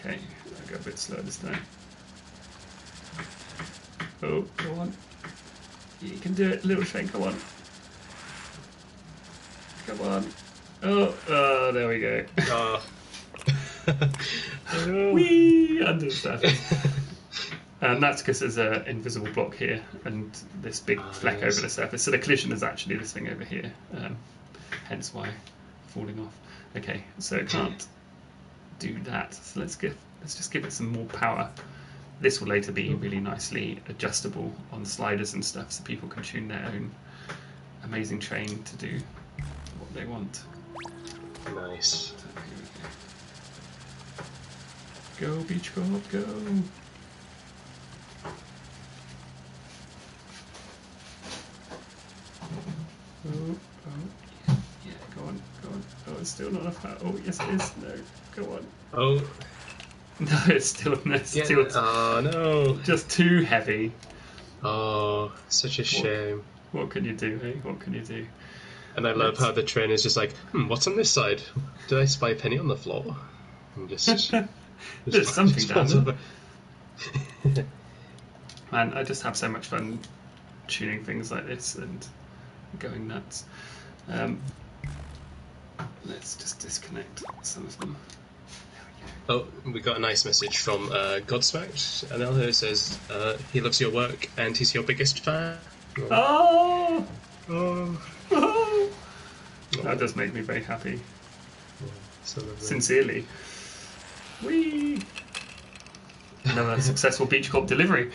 Okay, I'll go a bit slower this time. Oh, go on. You can do it, little train, come on. Come on. Oh, there we go. Whee! Under the surface. And that's because there's an invisible block here and this big fleck over the surface. So the collision is actually this thing over here. hence why falling off. Okay, so it can't do that. So let's just give it some more power. This will later be really nicely adjustable on sliders and stuff, so people can tune their own amazing train to do what they want. Nice. So here we go. Go, Beach Corp, go! Oh, yeah, go on. Oh, it's still not enough power. Oh, yes it is. No, go on. Oh. No, it's still Oh no. just too heavy. Oh, such a shame. What can you do, eh? What can you do? And I love how the train is just like, what's on this side? Did I spy a penny on the floor? And just There's something down there. there. Man, I just have so much fun tuning things like this and going nuts. Let's just disconnect some of them. Oh, we got a nice message from Godsmacked. Anelho says he loves your work and he's your biggest fan. Oh! Oh. Oh! That does make me very happy. So Sincerely. Whee! Another successful Beach Corp delivery.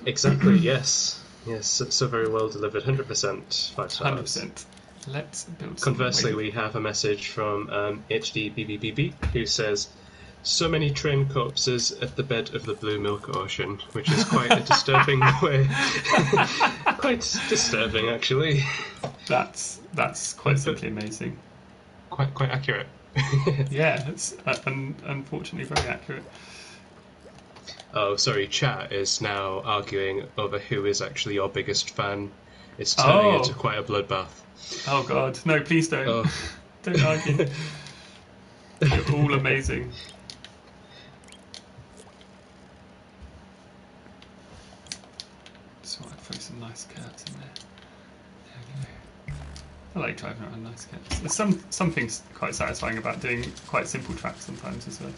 Exactly, yes. Yes, so very well delivered. 100%, 5 stars. 100%. Let's build. Conversely, we have a message from HDBBBB who says, "So many train corpses at the bed of the Blue Milk Ocean," which is quite a disturbing way. Quite disturbing, actually. That's quite simply amazing. Quite accurate. Yeah, it's unfortunately very accurate. Oh, sorry, chat is now arguing over who is actually your biggest fan. It's turning into quite a bloodbath. Oh God, no! Please don't. Oh. Don't argue. You're all amazing. So I throw some nice curves in there. There we go. I like driving around nice curves. There's some things quite satisfying about doing quite simple tracks sometimes as well.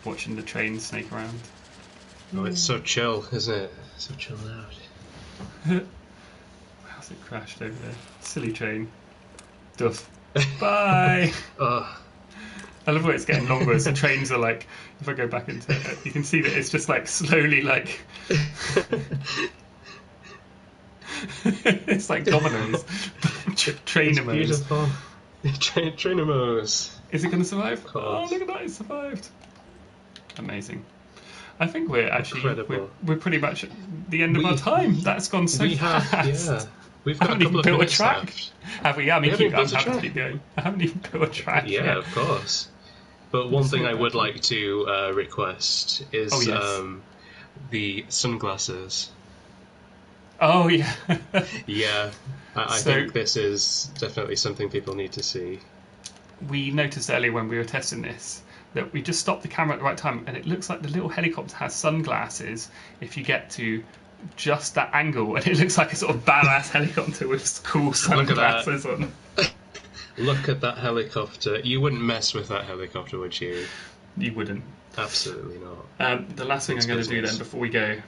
Watching the train snake around. Oh, it's so chill, isn't it? So chilled out. How's it crashed over there? Silly train. Duff. Bye! Oh. I love where it's getting longer as the trains are like, if I go back into it, you can see that it's just like slowly like... it's like dominoes. Trainamos. Beautiful. Trainamos. Is it going to survive? Oh, look at that, it survived. Amazing. I think we're actually we're pretty much at the end of our time. That's gone so fast. Yeah. We've got a couple of built a track. Left. Have we? Yeah, I mean, I'm happy to keep going. I haven't even built a track Yeah, yet. of course. But one thing I would like to request is the sunglasses. Oh, yeah. Yeah, I think this is definitely something people need to see. We noticed earlier when we were testing this that we just stopped the camera at the right time, and it looks like the little helicopter has sunglasses if you get to just that angle, and it looks like a sort of badass helicopter with cool sunglasses on. Look at that helicopter. You wouldn't mess with that helicopter, would you? You wouldn't. Absolutely not. The last thing I'm going to do then before we go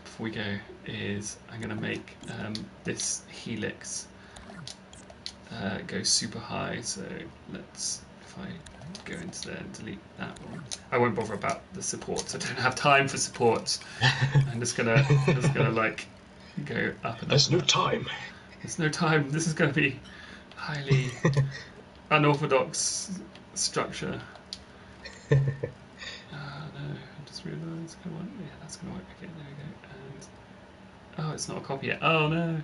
is I'm going to make this helix go super high. So if I go into there and delete that one, I won't bother about the supports. I don't have time for supports. I'm just gonna like go up and There's up. no time. There's no time. This is going to be highly unorthodox structure. No, I just realised. Come on, yeah, that's going to work. Okay, there we go. And it's not a copy yet. Oh no.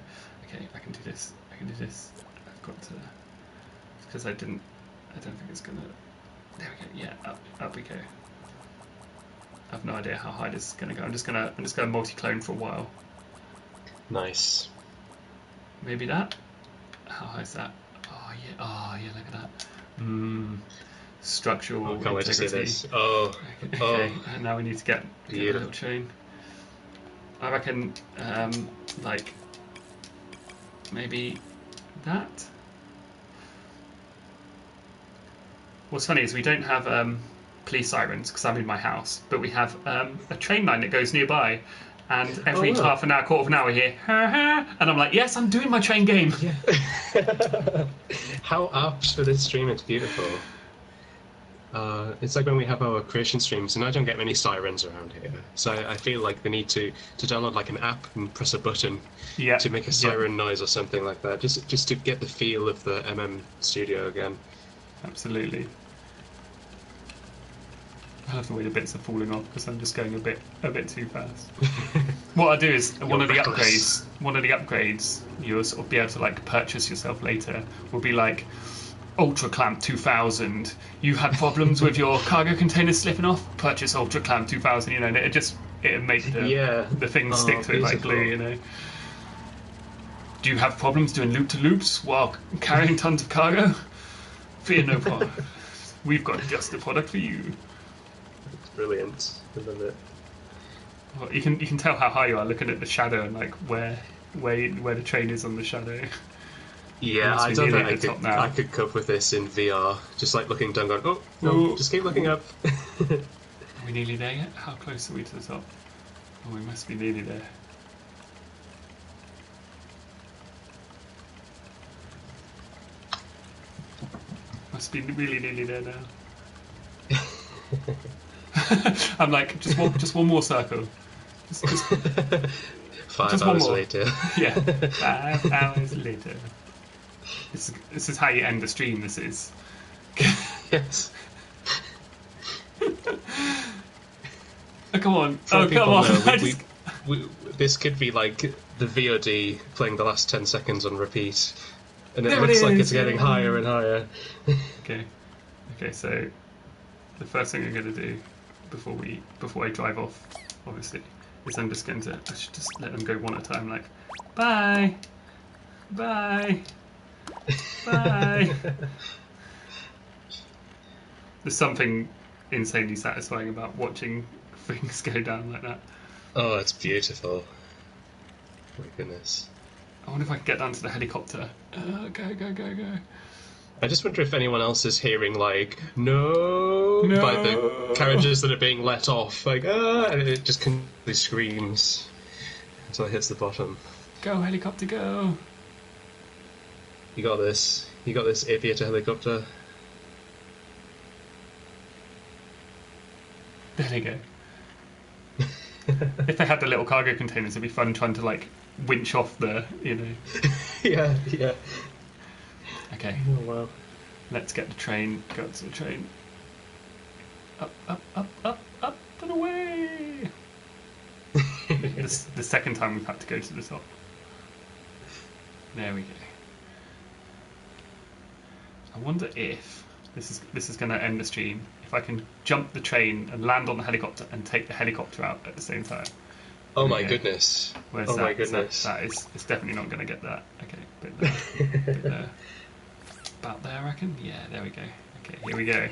Okay, I can do this. I've got to, because I don't think it's gonna. There we go. Yeah, up we go. I have no idea how high this is gonna go. I'm just gonna multi-clone for a while. Nice. Maybe that. How high is that? Oh yeah. Look at that. Structural Can't wait to see integrity. this. Oh. Okay. And now we need to get a Beautiful. little chain. I reckon, like maybe that. What's funny is we don't have police sirens because I'm in my house, but we have a train line that goes nearby, And every wow. half an hour, quarter of an hour, we hear, ha ha, and I'm like, yes, I'm doing my train game. Yeah. How apt for this stream, it's beautiful. It's like when we have our creation streams, and I don't get many sirens around here, so I feel like the need to download like an app and press a button to make a siren noise or something like that, just to get the feel of the Studio again. Absolutely. I love the way the bits are falling off because I'm just going a bit too fast. What I do is one of the upgrades you'll sort of be able to like purchase yourself later will be like Ultra Clamp 2000. You had problems with your cargo container slipping off? Purchase Ultra Clamp 2000. You know, and it makes the thing stick to it like glue. You know. Do you have problems doing loop to loops while carrying tons of cargo? Fear no problem. We've got just the product for you. Brilliant, isn't it? Well, you can tell how high you are looking at the shadow and like where the train is on the shadow. Yeah, I don't think I could cope with this in VR. Just like looking down, going, oh no, just keep looking up. Are we nearly there yet? How close are we to the top? Oh, we must be nearly there. Must be really nearly there now. I'm like, just one more circle. Just 5 hours later. Yeah, 5 hours later. This is how you end the stream. This is. Yes. Oh, come on! Come on! This could be like the VOD playing the last 10 seconds on repeat, and it looks like it's getting higher and higher. Okay. So the first thing I'm going to do before I drive off, obviously, is I'm just going to just let them go one at a time, like bye, bye, bye. There's something insanely satisfying about watching things go down like that. Oh, it's beautiful. My goodness. I wonder if I can get down to the helicopter. Go. I just wonder if anyone else is hearing, like, no, by the carriages that are being let off. Like, and it just completely screams until it hits the bottom. Go, helicopter, go. You got this. You got this, aviator helicopter. There they go. If they had the little cargo containers, it'd be fun trying to, like, winch off the, you know. Yeah. Okay. Oh, wow. Let's get the train. Go to the train. Up and away. The second time we've had to go to the top. There we go. I wonder if this is going to end the stream. If I can jump the train and land on the helicopter and take the helicopter out at the same time. Oh my goodness. Where's that? My goodness. It's definitely not going to get that. Okay, bit there. About there, I reckon? Yeah, there we go. Okay, here we go.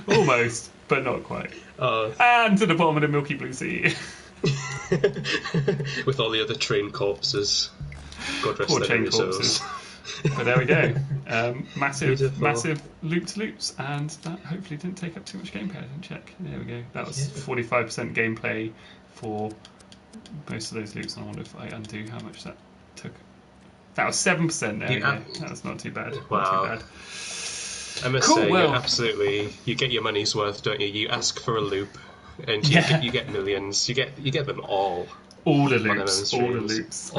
Almost, but not quite. And to the bottom of the Milky Blue Sea. With all the other train corpses. God rest Poor their train souls. corpses. But there we go. Massive Beautiful. loop-to-loops, and that hopefully didn't take up too much gameplay. I didn't check. There we go. That was 45% gameplay for most of those loops, and I wonder if I undo how much that took. That was 7%. There we go. That was not too bad. Wow. Not too bad. I must say, you get your money's worth, don't you? You ask for a loop, and you get millions. You get them all. All the loops. All the loops.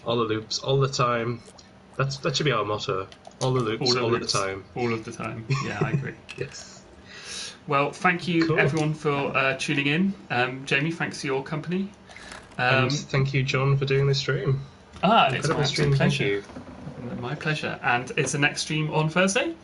All the loops. All the time. That should be our motto. All the loops. All of the time. All of the time. Yeah, I agree. Yes. Well, thank you everyone for tuning in. Jamie, thanks for your company. And thank you, John, for doing this stream. It's my stream. pleasure. Thank you. My pleasure. And is the next stream on Thursday?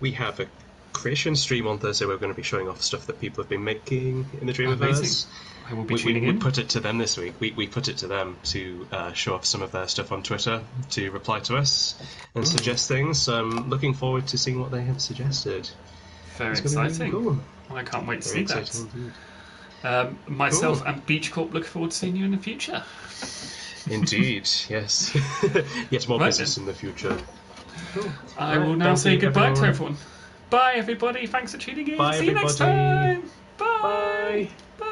We have a creation stream on Thursday. We're going to be showing off stuff that people have been making in the Dreamiverse. I will be tuning in. We put it to them this week. We put it to them to show off some of their stuff on Twitter, to reply to us and suggest things. Looking forward to seeing what they have suggested. Very exciting. Really cool. I can't wait to see that. Myself and Beach Corp look forward to seeing you in the future. Indeed, yes. Yet more business in the future. Cool. I will now say goodbye to everyone. Bye, everybody. Thanks for tuning in. Bye, See you next everybody. time. Bye. Bye. Bye.